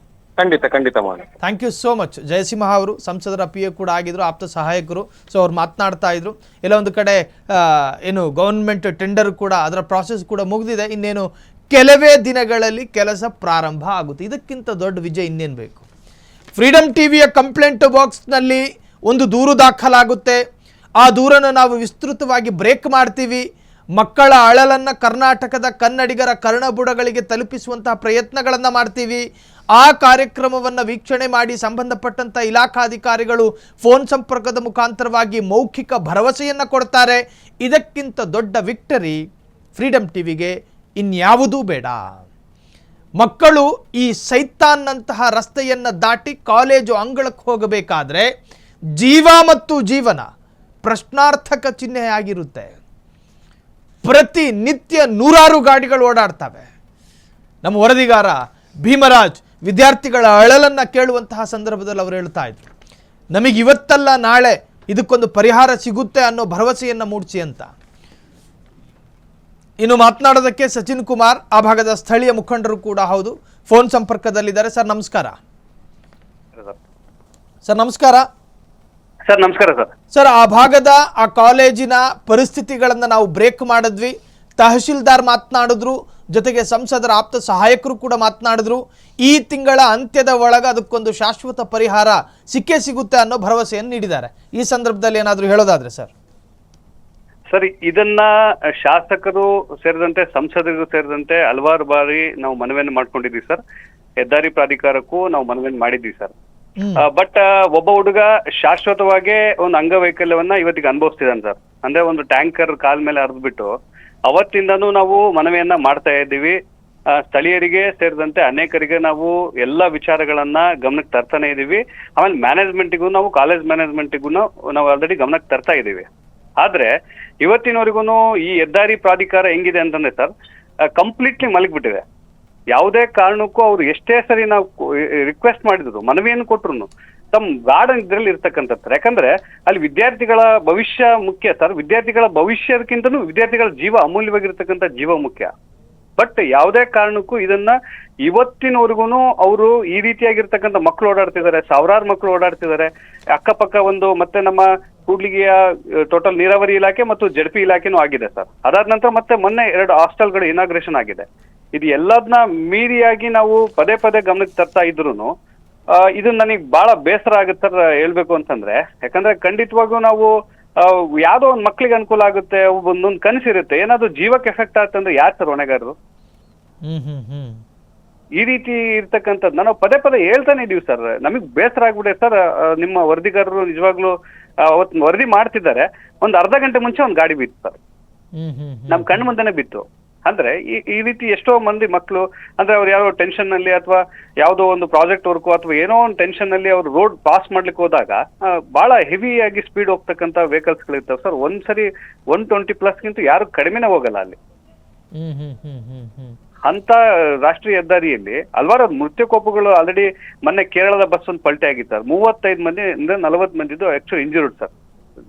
ಖಂಡಿತ ಮಾಡಿ. Thank you so much. Jayasimha ಅವರು ಸಂಸದರ PA ಕೂಡ ಆಗಿದ್ರು, ಆಪ್ತ ಸಹಾಯಕರು. ಸೊ ಅವ್ರು ಮಾತನಾಡ್ತಾ ಇದ್ರು. ಎಲ್ಲ ಒಂದು ಕಡೆ ಏನು ಗವರ್ಮೆಂಟ್ ಟೆಂಡರ್ ಕೂಡ ಅದರ ಪ್ರಾಸೆಸ್ ಕೂಡ ಮುಗಿದಿದೆ. ಇನ್ನೇನು ಕೆಲವೇ ದಿನಗಳಲ್ಲಿ ಕೆಲಸ ಪ್ರಾರಂಭ ಆಗುತ್ತೆ. ಇದಕ್ಕಿಂತ ದೊಡ್ಡ ವಿಜಯ ಇನ್ನೇನು ಬೇಕು? ಫ್ರೀಡಮ್ ಟಿವಿಯ ಕಂಪ್ಲೇಂಟ್ ಬಾಕ್ಸ್ನಲ್ಲಿ ಒಂದು ದೂರು ದಾಖಲಾಗುತ್ತೆ. ಆ ದೂರನ್ನು ನಾವು ವಿಸ್ತೃತವಾಗಿ ಬ್ರೇಕ್ ಮಾಡ್ತೀವಿ. ಮಕ್ಕಳ ಅಳಲನ್ನು ಕರ್ನಾಟಕದ ಕನ್ನಡಿಗರ ಕರ್ಣಬುಡಗಳಿಗೆ ತಲುಪಿಸುವಂತಹ ಪ್ರಯತ್ನಗಳನ್ನು ಮಾಡ್ತೀವಿ. ಆ ಕಾರ್ಯಕ್ರಮವನ್ನು ವೀಕ್ಷಣೆ ಮಾಡಿ ಸಂಬಂಧಪಟ್ಟಂಥ ಇಲಾಖಾಧಿಕಾರಿಗಳು ಫೋನ್ ಸಂಪರ್ಕದ ಮುಖಾಂತರವಾಗಿ ಮೌಖಿಕ ಭರವಸೆಯನ್ನು ಕೊಡ್ತಾರೆ. ಇದಕ್ಕಿಂತ ದೊಡ್ಡ ವಿಕ್ಟರಿ ಫ್ರೀಡಮ್ ಟಿವಿಗೆ ಇನ್ಯಾವುದೂ ಬೇಡ. ಮಕ್ಕಳು ಈ ಸೈತಾನ್ನಂತಹ ರಸ್ತೆಯನ್ನು ದಾಟಿ ಕಾಲೇಜು ಅಂಗಳಕ್ಕೆ ಹೋಗಬೇಕಾದ್ರೆ ಜೀವ ಮತ್ತು ಜೀವನ ಪ್ರಶ್ನಾರ್ಥಕ ಚಿಹ್ನೆಯಾಗಿರುತ್ತೆ. ಪ್ರತಿನಿತ್ಯ ನೂರಾರು ಗಾಡಿಗಳು ಓಡಾಡ್ತವೆ. ನಮ್ಮ ವರದಿಗಾರ ಭೀಮರಾಜ್ ವಿದ್ಯಾರ್ಥಿಗಳ ಅಳಲನ್ನು ಕೇಳುವಂತಹ ಸಂದರ್ಭದಲ್ಲಿ ಅವರು ಹೇಳ್ತಾ ಇದ್ರು, ನಮಗೆ ಇವತ್ತಲ್ಲ ನಾಳೆ ಇದಕ್ಕೊಂದು ಪರಿಹಾರ ಸಿಗುತ್ತೆ ಅನ್ನೋ ಭರವಸೆಯನ್ನು ಮೂಡಿಸಿ ಅಂತ. ಇನ್ನು ಮಾತನಾಡೋದಕ್ಕೆ ಸಚಿನ್ ಕುಮಾರ್, ಆ ಭಾಗದ ಸ್ಥಳೀಯ ಮುಖಂಡರು ಕೂಡ ಹೌದು, ಫೋನ್ ಸಂಪರ್ಕದಲ್ಲಿದ್ದಾರೆ. ಸರ್ ನಮಸ್ಕಾರ. ಸರ್ ನಮಸ್ಕಾರ. ಸರ್ ನಮಸ್ಕಾರ ಸರ್. ಸರ್, ಆ ಭಾಗದ ಆ ಕಾಲೇಜಿನ ಪರಿಸ್ಥಿತಿಗಳನ್ನು ನಾವು ಬ್ರೇಕ್ ಮಾಡಿದ್ವಿ. ತಹಶೀಲ್ದಾರ್ ಮಾತನಾಡಿದ್ರು, ಜೊತೆಗೆ ಸಂಸದರ ಆಪ್ತ ಸಹಾಯಕರು ಕೂಡ ಮಾತನಾಡಿದ್ರು. ಈ ತಿಂಗಳ ಅಂತ್ಯದ ಒಳಗೆ ಅದಕ್ಕೊಂದು ಶಾಶ್ವತ ಪರಿಹಾರ ಸಿಕ್ಕೇ ಸಿಗುತ್ತೆ ಅನ್ನೋ ಭರವಸೆಯನ್ನು ನೀಡಿದ್ದಾರೆ. ಈ ಸಂದರ್ಭದಲ್ಲಿ ಏನಾದರೂ ಹೇಳೋದಾದ್ರೆ ಸರ್? ಸರಿ, ಇದನ್ನ ಶಾಸಕರು ಸೇರಿದಂತೆ ಸಂಸದರು ಸೇರಿದಂತೆ ಹಲವಾರು ಬಾರಿ ನಾವು ಮನವಿಯನ್ನು ಮಾಡ್ಕೊಂಡಿದ್ವಿ ಸರ್. ಹೆದ್ದಾರಿ ಪ್ರಾಧಿಕಾರಕ್ಕೂ ನಾವು ಮನವಿಯನ್ನು ಮಾಡಿದ್ವಿ ಸರ್. ಬಟ್ ಒಬ್ಬ ಹುಡುಗ ಶಾಶ್ವತವಾಗಿ ಒಂದು ಅಂಗವೈಕಲ್ಯವನ್ನ ಇವತ್ತಿಗೆ ಅನುಭವಿಸ್ತಿದ್ದಾನೆ ಸರ್. ಅಂದ್ರೆ ಒಂದು ಟ್ಯಾಂಕರ್ ಕಾಲ್ ಮೇಲೆ ಹರಿದ್ಬಿಟ್ಟು ಅವತ್ತಿಂದನೂ ನಾವು ಮನವಿಯನ್ನ ಮಾಡ್ತಾ ಇದ್ದೀವಿ. ಸ್ಥಳೀಯರಿಗೆ ಸೇರಿದಂತೆ ಅನೇಕರಿಗೆ ನಾವು ಎಲ್ಲ ವಿಚಾರಗಳನ್ನ ಗಮನಕ್ಕೆ ತರ್ತಾನೆ ಇದ್ದೀವಿ. ಆಮೇಲೆ ಮ್ಯಾನೇಜ್ಮೆಂಟಿಗೂ ನಾವು ಕಾಲೇಜ್ ಮ್ಯಾನೇಜ್ಮೆಂಟಿಗೂ ನಾವು ಆಲ್ರೆಡಿ ಗಮನಕ್ಕೆ ತರ್ತಾ ಇದ್ದೀವಿ. ಆದ್ರೆ ಇವತ್ತಿನವರೆಗೂ ಈ ಹೆದ್ದಾರಿ ಪ್ರಾಧಿಕಾರ ಹೆಂಗಿದೆ ಅಂತಂದ್ರೆ ಸರ್, ಕಂಪ್ಲೀಟ್ಲಿ ಮಲಗಿಬಿಟ್ಟಿದೆ. ಯಾವುದೇ ಕಾರಣಕ್ಕೂ ಅವ್ರು ಎಷ್ಟೇ ಸರಿ ನಾವು ರಿಕ್ವೆಸ್ಟ್ ಮಾಡಿದ್ರು, ಮನವಿಯನ್ನು ಕೊಟ್ರು ತಮ್ಮ ಗಾರ್ಡನ್ ಇದ್ರಲ್ಲಿ ಇರ್ತಕ್ಕಂಥದ್ದು. ಯಾಕಂದ್ರೆ ಅಲ್ಲಿ ವಿದ್ಯಾರ್ಥಿಗಳ ಭವಿಷ್ಯ ಮುಖ್ಯ ಸರ್. ವಿದ್ಯಾರ್ಥಿಗಳ ಭವಿಷ್ಯಕ್ಕಿಂತನೂ ವಿದ್ಯಾರ್ಥಿಗಳ ಜೀವ, ಅಮೂಲ್ಯವಾಗಿರ್ತಕ್ಕಂಥ ಜೀವ ಮುಖ್ಯ. ಬಟ್ ಯಾವುದೇ ಕಾರಣಕ್ಕೂ ಇದನ್ನ ಇವತ್ತಿನವರೆಗೂ ಅವರು ಈ ರೀತಿಯಾಗಿರ್ತಕ್ಕಂಥ ಮಕ್ಕಳು ಓಡಾಡ್ತಿದ್ದಾರೆ, ಸಾವಿರಾರು ಮಕ್ಕಳು ಓಡಾಡ್ತಿದ್ದಾರೆ. ಅಕ್ಕಪಕ್ಕ ಮತ್ತೆ ನಮ್ಮ ಕೂಡ್ಲಿಗಿಯ ಟೋಟಲ್ ನೀರಾವರಿ ಇಲಾಖೆ ಮತ್ತು ಜಡ್ಪಿ ಇಲಾಖೆನೂ ಆಗಿದೆ ಸರ್. ಅದಾದ ನಂತರ ಮತ್ತೆ ಮೊನ್ನೆ 2 ಹಾಸ್ಟೆಲ್ಗಳು ಇನಾಗ್ರೇಷನ್ ಆಗಿದೆ. ಇದು ಎಲ್ಲದನ್ನ ಮೀರಿಯಾಗಿ ನಾವು ಪದೇ ಪದೇ ಗಮನಕ್ಕೆ ತರ್ತಾ ಇದ್ರು ಇದು ನನಗೆ ಬಹಳ ಬೇಸರ ಆಗುತ್ತೆ ಸರ್ ಹೇಳ್ಬೇಕು ಅಂತಂದ್ರೆ. ಯಾಕಂದ್ರೆ ಖಂಡಿತವಾಗೂ ನಾವು ಯಾವ್ದೋ ಒಂದು ಮಕ್ಳಿಗೆ ಅನುಕೂಲ ಆಗುತ್ತೆ, ಒಂದೊಂದು ಕನಸಿರುತ್ತೆ, ಏನಾದ್ರು ಜೀವಕ್ಕೆ ಎಫೆಕ್ಟ್ ಆಗುತ್ತಂದ್ರೆ ಯಾರು ಸರ್ ಹೊಣೆಗಾರರು? ಈ ರೀತಿ ಇರ್ತಕ್ಕಂಥದ್ದು ನಾವು ಪದೇ ಪದೇ ಹೇಳ್ತಾನೆ ಇದೀವಿ ಸರ್. ನಮಗ್ ಬೇಸರ ಆಗ್ಬಿಟ್ಟೆ ಸರ್. ನಿಮ್ಮ ವರದಿಗಾರರು ನಿಜವಾಗ್ಲೂ ಅವತ್ತು ವರದಿ ಮಾಡ್ತಿದ್ದಾರೆ, ಒಂದ್ ಅರ್ಧ ಗಂಟೆ ಮುಂಚೆ ಒಂದು ಗಾಡಿ ಬಿತ್ತು ಸರ್, ನಮ್ ಕಣ್ಣು ಮುಂದೆನೆ ಬಿತ್ತು. ಅಂದ್ರೆ ಈ ರೀತಿ ಎಷ್ಟೋ ಮಂದಿ ಮಕ್ಕಳು ಅಂದ್ರೆ ಅವ್ರು ಯಾವ ಟೆನ್ಷನ್ ನಲ್ಲಿ ಅಥವಾ ಯಾವುದೋ ಒಂದು ಪ್ರಾಜೆಕ್ಟ್ ವರ್ಕು ಅಥವಾ ಏನೋ ಒಂದು ಟೆನ್ಷನ್ ನಲ್ಲಿ ಅವ್ರು ರೋಡ್ ಪಾಸ್ ಮಾಡ್ಲಿಕ್ಕೆ ಹೋದಾಗ ಬಹಳ ಹೆವಿಯಾಗಿ ಸ್ಪೀಡ್ ಹೋಗ್ತಕ್ಕಂಥ ವೆಹಿಕಲ್ಸ್ ಗಳಿರ್ತಾವೆ ಸರ್. ಒಂದ್ಸರಿ 120+ ಗಿಂತ ಯಾರು ಕಡಿಮೆನೇ ಹೋಗಲ್ಲ ಅಲ್ಲಿ. ಅಂತ ರಾಷ್ಟ್ರೀಯ ಹೆದ್ದಾರಿಯಲ್ಲಿ ಹಲವಾರು ಮೃತ್ಯುಕೋಪಗಳು ಆಲ್ರೆಡಿ ಮೊನ್ನೆ ಕೇರಳದ ಬಸ್ ಒಂದು ಪಲ್ಟೆ ಆಗಿತ್ತು ಸರ್. 35 ಮಂದಿ 40 ಮಂದಿದು ಆಕ್ಚುಲಿ ಇಂಜೂರ್ಡ್ ಸರ್.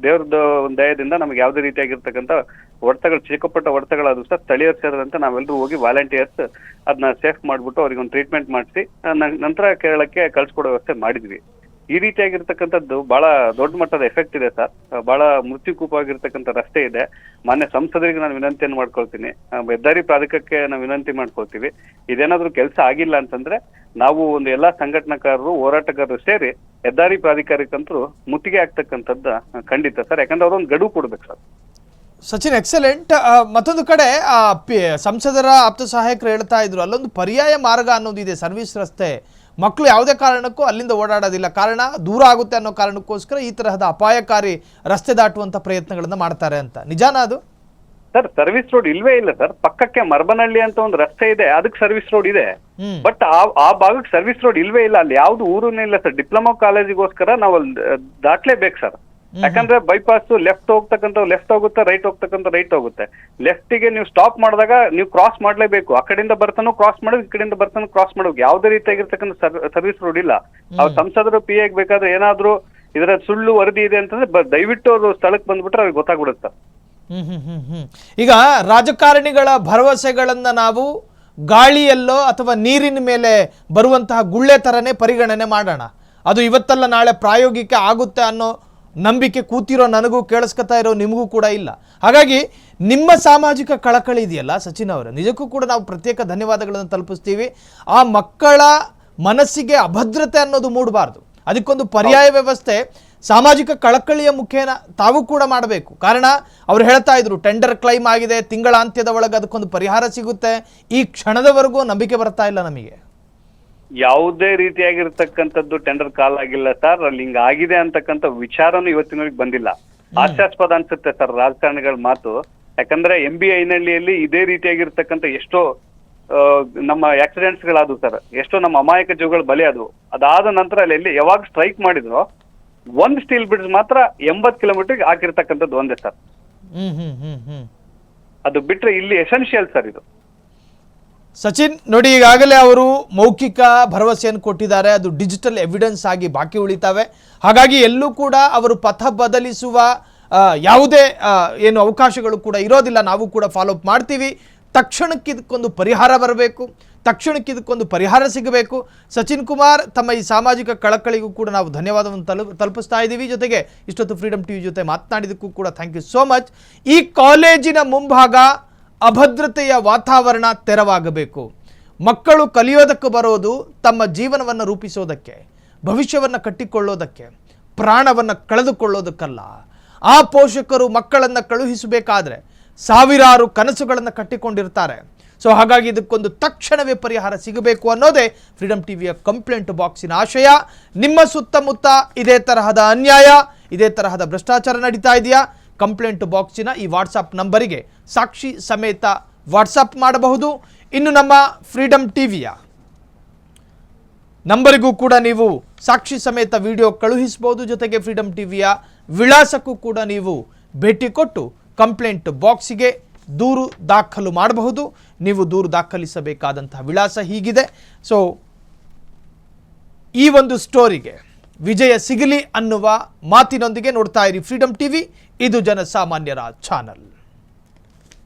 ದೇವ್ರದ್ದು ಒಂದು ದಯದಿಂದ ನಮ್ಗೆ ಯಾವುದೇ ರೀತಿಯಾಗಿರ್ತಕ್ಕಂಥ ಹೊಡೆತಗಳು, ಚಿಕ್ಕಪಟ್ಟ ಹೊಡೆತಗಳಾದ್ರು ಸರ್. ಸ್ಥಳೀಯರು ಸೇರಿದಂತೆ ನಾವೆಲ್ಲರೂ ಹೋಗಿ ವಾಲಂಟಿಯರ್ಸ್ ಅದನ್ನ ಸೇಫ್ ಮಾಡ್ಬಿಟ್ಟು ಅವ್ರಿಗೆ ಒಂದು ಟ್ರೀಟ್ಮೆಂಟ್ ಮಾಡಿಸಿ ನಂತರ ಕೇರಳಕ್ಕೆ ಕಳ್ಸಿಕೊಡೋ ವ್ಯವಸ್ಥೆ ಮಾಡಿದ್ವಿ. ಈ ರೀತಿಯಾಗಿರ್ತಕ್ಕಂಥದ್ದು ಬಹಳ ದೊಡ್ಡ ಮಟ್ಟದ ಎಫೆಕ್ಟ್ ಇದೆ ಸರ್. ಬಹಳ ಮೃತ್ಯುಕೂಪವಾಗಿರ್ತಕ್ಕಂಥ ರಸ್ತೆ ಇದೆ. ಮಾನ್ಯ ಸಂಸದರಿಗೆ ನಾನು ವಿನಂತಿಯನ್ನು ಮಾಡ್ಕೊಳ್ತೀನಿ, ಹೆದ್ದಾರಿ ಪ್ರಾಧಿಕಾರಕ್ಕೆ ನಾವು ವಿನಂತಿ ಮಾಡ್ಕೊಳ್ತೀವಿ, ಇದೇನಾದ್ರೂ ಕೆಲಸ ಆಗಿಲ್ಲ ಅಂತಂದ್ರೆ ನಾವು ಒಂದು ಎಲ್ಲಾ ಸಂಘಟನಾಕಾರರು, ಹೋರಾಟಗಾರರು ಸೇರಿ ಹೆದ್ದಾರಿ ಪ್ರಾಧಿಕಾರಕ್ಕಂತೂ ಮುತ್ತಿಗೆ ಆಗ್ತಕ್ಕಂಥದ್ದು ಖಂಡಿತ ಸರ್. ಯಾಕಂದ್ರೆ ಅವ್ರೊಂದು ಗಡುವು ಕೊಡ್ಬೇಕು ಸರ್. ಸಚಿನ್, ಎಕ್ಸಲೆಂಟ್. ಮತ್ತೊಂದು ಕಡೆ ಸಂಸದರ ಆಪ್ತ ಸಹಾಯಕರು ಹೇಳ್ತಾ ಇದ್ರು, ಅಲ್ಲೊಂದು ಪರ್ಯಾಯ ಮಾರ್ಗ ಅನ್ನೋದಿದೆ, ಸರ್ವಿಸ್ ರಸ್ತೆ. ಮಕ್ಕಳು ಯಾವುದೇ ಕಾರಣಕ್ಕೂ ಅಲ್ಲಿಂದ ಓಡಾಡೋದಿಲ್ಲ, ಕಾರಣ ದೂರ ಆಗುತ್ತೆ ಅನ್ನೋ ಕಾರಣಕ್ಕೋಸ್ಕರ ಈ ತರಹದ ಅಪಾಯಕಾರಿ ರಸ್ತೆ ದಾಟುವಂತ ಪ್ರಯತ್ನಗಳನ್ನ ಮಾಡ್ತಾರೆ ಅಂತ. ನಿಜಾನಾ ಅದು? ಸರ್, ಸರ್ವಿಸ್ ರೋಡ್ ಇಲ್ವೇ ಇಲ್ಲ ಸರ್. ಪಕ್ಕಕ್ಕೆ ಮರಬನಹಳ್ಳಿ ಅಂತ ಒಂದು ರಸ್ತೆ ಇದೆ, ಅದಕ್ಕೆ ಸರ್ವಿಸ್ ರೋಡ್ ಇದೆ. ಬಟ್ ಆ ಭಾಗಕ್ಕೆ ಸರ್ವಿಸ್ ರೋಡ್ ಇಲ್ವೇ ಇಲ್ಲ. ಅಲ್ಲಿ ಯಾವ್ದು ಊರನ್ನೇ ಇಲ್ಲ ಸರ್. ಡಿಪ್ಲೊಮಾ ಕಾಲೇಜಿಗೋಸ್ಕರ ನಾವು ಅಲ್ಲಿ ದಾಟ್ಲೇಬೇಕು ಸರ್. ಯಾಕಂದ್ರೆ ಬೈಪಾಸ್ ಲೆಫ್ಟ್ ಹೋಗ್ತಕ್ಕಂಥ ಲೆಫ್ಟ್ ಹೋಗುತ್ತೆ, ರೈಟ್ ಹೋಗ್ತಕ್ಕಂಥ ರೈಟ್ ಹೋಗುತ್ತೆ. ಲೆಫ್ಟಿಗೆ ನೀವು ಸ್ಟಾಪ್ ಮಾಡಿದಾಗ ನೀವು ಕ್ರಾಸ್ ಮಾಡ್ಲೇಬೇಕು. ಆ ಕಡೆಯಿಂದ ಬರ್ತಾನು ಕ್ರಾಸ್ ಮಾಡೋದು, ಈ ಕಡೆಯಿಂದ ಬರ್ತಾನು ಕ್ರಾಸ್ ಮಾಡೋದು. ಯಾವುದೇ ರೀತಿಯಾಗಿರ್ತಕ್ಕಂಥ ಸರ್ವಿಸ್ ರೋಡ್ ಇಲ್ಲ. ಅವ್ರು ಸಂಸದರು ಪಿ ಎಗ್ ಬೇಕಾದ್ರೆ ಏನಾದ್ರು ಇದರ ಸುಳ್ಳು ವರದಿ ಇದೆ ಅಂತಂದ್ರೆ ದಯವಿಟ್ಟು ಅವರು ಸ್ಥಳಕ್ಕೆ ಬಂದ್ಬಿಟ್ರೆ ಅವ್ರಿಗೆ ಗೊತ್ತಾಗ್ಬಿಡುತ್ತೆ. ಈಗ ರಾಜಕಾರಣಿಗಳ ಭರವಸೆಗಳನ್ನ ನಾವು ಗಾಳಿಯಲ್ಲೋ ಅಥವಾ ನೀರಿನ ಮೇಲೆ ಬರುವಂತಹ ಗುಳ್ಳೆ ಥರನೇ ಪರಿಗಣನೆ ಮಾಡೋಣ. ಅದು ಇವತ್ತಲ್ಲ ನಾಳೆ ಪ್ರಾಯೋಗಿಕ ಆಗುತ್ತೆ ಅನ್ನೋ ನಂಬಿಕೆ ಕೂತಿರೋ ನನಗೂ, ಕೇಳಿಸ್ಕೊತಾ ಇರೋ ನಿಮಗೂ ಕೂಡ ಇಲ್ಲ. ಹಾಗಾಗಿ ನಿಮ್ಮ ಸಾಮಾಜಿಕ ಕಳಕಳಿ ಇದೆಯಲ್ಲ ಸಚಿನ್ ಅವರೇ, ನಿಜಕ್ಕೂ ಕೂಡ ನಾವು ಪ್ರತ್ಯೇಕ ಧನ್ಯವಾದಗಳನ್ನು ತಲುಪಿಸ್ತೀವಿ. ಆ ಮಕ್ಕಳ ಮನಸ್ಸಿಗೆ ಅಭದ್ರತೆ ಅನ್ನೋದು ಮೂಡಬಾರ್ದು. ಅದಕ್ಕೊಂದು ಪರ್ಯಾಯ ವ್ಯವಸ್ಥೆ ಸಾಮಾಜಿಕ ಕಳಕಳಿಯ ಮುಖೇನ ತಾವು ಕೂಡ ಮಾಡಬೇಕು. ಕಾರಣ ಅವ್ರು ಹೇಳ್ತಾ ಇದ್ರು ಟೆಂಡರ್ ಕ್ಲೈಮ್ ಆಗಿದೆ, ತಿಂಗಳ ಅಂತ್ಯದ ಒಳಗೆ ಅದಕ್ಕೊಂದು ಪರಿಹಾರ ಸಿಗುತ್ತೆ. ಈ ಕ್ಷಣದವರೆಗೂ ನಂಬಿಕೆ ಬರ್ತಾ ಇಲ್ಲ ನಮಗೆ. ಯಾವುದೇ ರೀತಿಯಾಗಿರ್ತಕ್ಕಂಥದ್ದು ಟೆಂಡರ್ ಕಾಲ್ ಆಗಿಲ್ಲ ಸರ್. ಅಲ್ಲಿ ಹಿಂಗ ಆಗಿದೆ ಅಂತಕ್ಕಂಥ ವಿಚಾರನೂ ಇವತ್ತಿನವರೆಗೆ ಬಂದಿಲ್ಲ. ಹಾಸ್ಯಾಸ್ಪದ ಅನ್ಸುತ್ತೆ ಸರ್ ರಾಜಕಾರಣಿಗಳ ಮಾತು. ಯಾಕಂದ್ರೆ MBI ನಹಳ್ಳಿಯಲ್ಲಿ ಇದೇ ರೀತಿಯಾಗಿರ್ತಕ್ಕಂಥ ಎಷ್ಟೋ ನಮ್ಮ ಆಕ್ಸಿಡೆಂಟ್ಸ್ ಗಳಾದವು ಸರ್, ಎಷ್ಟೋ ನಮ್ಮ ಅಮಾಯಕ ಜೀವಗಳು ಬಲಿ ಆದವು. ಅದಾದ ನಂತರ ಅಲ್ಲಿ ಯಾವಾಗ ಸ್ಟ್ರೈಕ್ ಮಾಡಿದ್ರು ಒಂದ್ ಸ್ಟೀಲ್ ಬ್ರಿಡ್ಜ್ ಮಾತ್ರ 80 ಕಿಲೋಮೀಟರ್ ಹಾಕಿರ್ತಕ್ಕಂಥದ್ದು ಒಂದೇ ಸರ್. ಅದು ಬಿಟ್ರೆ ಇಲ್ಲಿ ಎಸೆನ್ಷಿಯಲ್ ಸರ್ ಇದು. ಸಚಿನ್ ನೋಡಿ, ಈಗಾಗಲೇ ಅವರು ಮೌಖಿಕ ಭರವಸೆಯನ್ನು ಕೊಟ್ಟಿದ್ದಾರೆ, ಅದು ಡಿಜಿಟಲ್ ಎವಿಡೆನ್ಸ್ ಆಗಿ ಬಾಕಿ ಉಳಿತಾವೆ. ಹಾಗಾಗಿ ಎಲ್ಲೂ ಕೂಡ ಅವರು ಪಥ ಬದಲಿಸುವ ಯಾವುದೇ ಏನು ಅವಕಾಶಗಳು ಕೂಡ ಇರೋದಿಲ್ಲ. ನಾವು ಕೂಡ ಫಾಲೋಅಪ್ ಮಾಡ್ತೀವಿ. ತಕ್ಷಣಕ್ಕೆ ಇದಕ್ಕೊಂದು ಪರಿಹಾರ ಬರಬೇಕು, ತಕ್ಷಣಕ್ಕೆ ಇದಕ್ಕೊಂದು ಪರಿಹಾರ ಸಿಗಬೇಕು. ಸಚಿನ್ ಕುಮಾರ್, ತಮ್ಮ ಈ ಸಾಮಾಜಿಕ ಕಳಕಳಿಗೂ ಕೂಡ ನಾವು ಧನ್ಯವಾದವನ್ನು ತಲುಪಿಸ್ತಾ ಇದ್ದೀವಿ. ಜೊತೆಗೆ ಇಷ್ಟೊತ್ತು ಫ್ರೀಡಮ್ ಟಿವಿ ಜೊತೆ ಮಾತನಾಡಿದ್ದಕ್ಕೂ ಕೂಡ ಥ್ಯಾಂಕ್ ಯು ಸೋ ಮಚ್. ಈ ಕಾಲೇಜಿನ ಮುಂಭಾಗ ಅಭದ್ರತೆಯ ವಾತಾವರಣ ತೆರವಾಗಬೇಕು. ಮಕ್ಕಳು ಕಲಿಯೋದಕ್ಕೆ ಬರೋದು ತಮ್ಮ ಜೀವನವನ್ನು ರೂಪಿಸೋದಕ್ಕೆ, ಭವಿಷ್ಯವನ್ನು ಕಟ್ಟಿಕೊಳ್ಳೋದಕ್ಕೆ, ಪ್ರಾಣವನ್ನು ಕಳೆದುಕೊಳ್ಳೋದಕ್ಕಲ್ಲ. ಆ ಪೋಷಕರು ಮಕ್ಕಳನ್ನು ಕಳುಹಿಸಬೇಕಾದ್ರೆ ಸಾವಿರಾರು ಕನಸುಗಳನ್ನು ಕಟ್ಟಿಕೊಂಡಿರ್ತಾರೆ. ಸೊ ಹಾಗಾಗಿ ಇದಕ್ಕೊಂದು ತಕ್ಷಣವೇ ಪರಿಹಾರ ಸಿಗಬೇಕು ಅನ್ನೋದೇ ಫ್ರೀಡಮ್ ಟಿವಿಯ ಕಂಪ್ಲೇಂಟ್ ಬಾಕ್ಸಿನ ಆಶಯ. ನಿಮ್ಮ ಸುತ್ತಮುತ್ತ ಇದೇ ತರಹದ ಅನ್ಯಾಯ, ಇದೇ ತರಹದ ಭ್ರಷ್ಟಾಚಾರ ನಡೀತಾ ಇದೆಯಾ? ಕಂಪ್ಲೇಂಟ್ ಬಾಕ್ಸಿನ ಈ ವಾಟ್ಸಪ್ ನಂಬರಿಗೆ ಸಾಕ್ಷಿ ಸಮೇತ ವಾಟ್ಸಪ್ ಮಾಡಬಹುದು. ಇನ್ನು ನಮ್ಮ ಫ್ರೀಡಮ್ ಟಿವಿಯ ನಂಬರಿಗೂ ಕೂಡ ನೀವು ಸಾಕ್ಷಿ ಸಮೇತ ವಿಡಿಯೋ ಕಳುಹಿಸಬಹುದು. ಜೊತೆಗೆ ಫ್ರೀಡಮ್ ಟಿವಿಯ ವಿಳಾಸಕ್ಕೂ ಕೂಡ ನೀವು ಭೇಟಿ ಕೊಟ್ಟು ಕಂಪ್ಲೇಂಟ್ ಬಾಕ್ಸಿಗೆ ದೂರು ದಾಖಲು ಮಾಡಬಹುದು. ನೀವು ದೂರು ದಾಖಲಿಸಬೇಕಾದಂತಹ ವಿಳಾಸ ಹೀಗಿದೆ. ಸೊ ಈ ಒಂದು ಸ್ಟೋರಿಗೆ ವಿಜಯ ಸಿಗಲಿ ಅನ್ನುವ ಮಾತಿನೊಂದಿಗೆ ನೋಡ್ತಾ ಇರಿ ಫ್ರೀಡಮ್ ಟಿವಿ. ಇದು ಜನಸಾಮಾನ್ಯರ ಚಾನಲ್.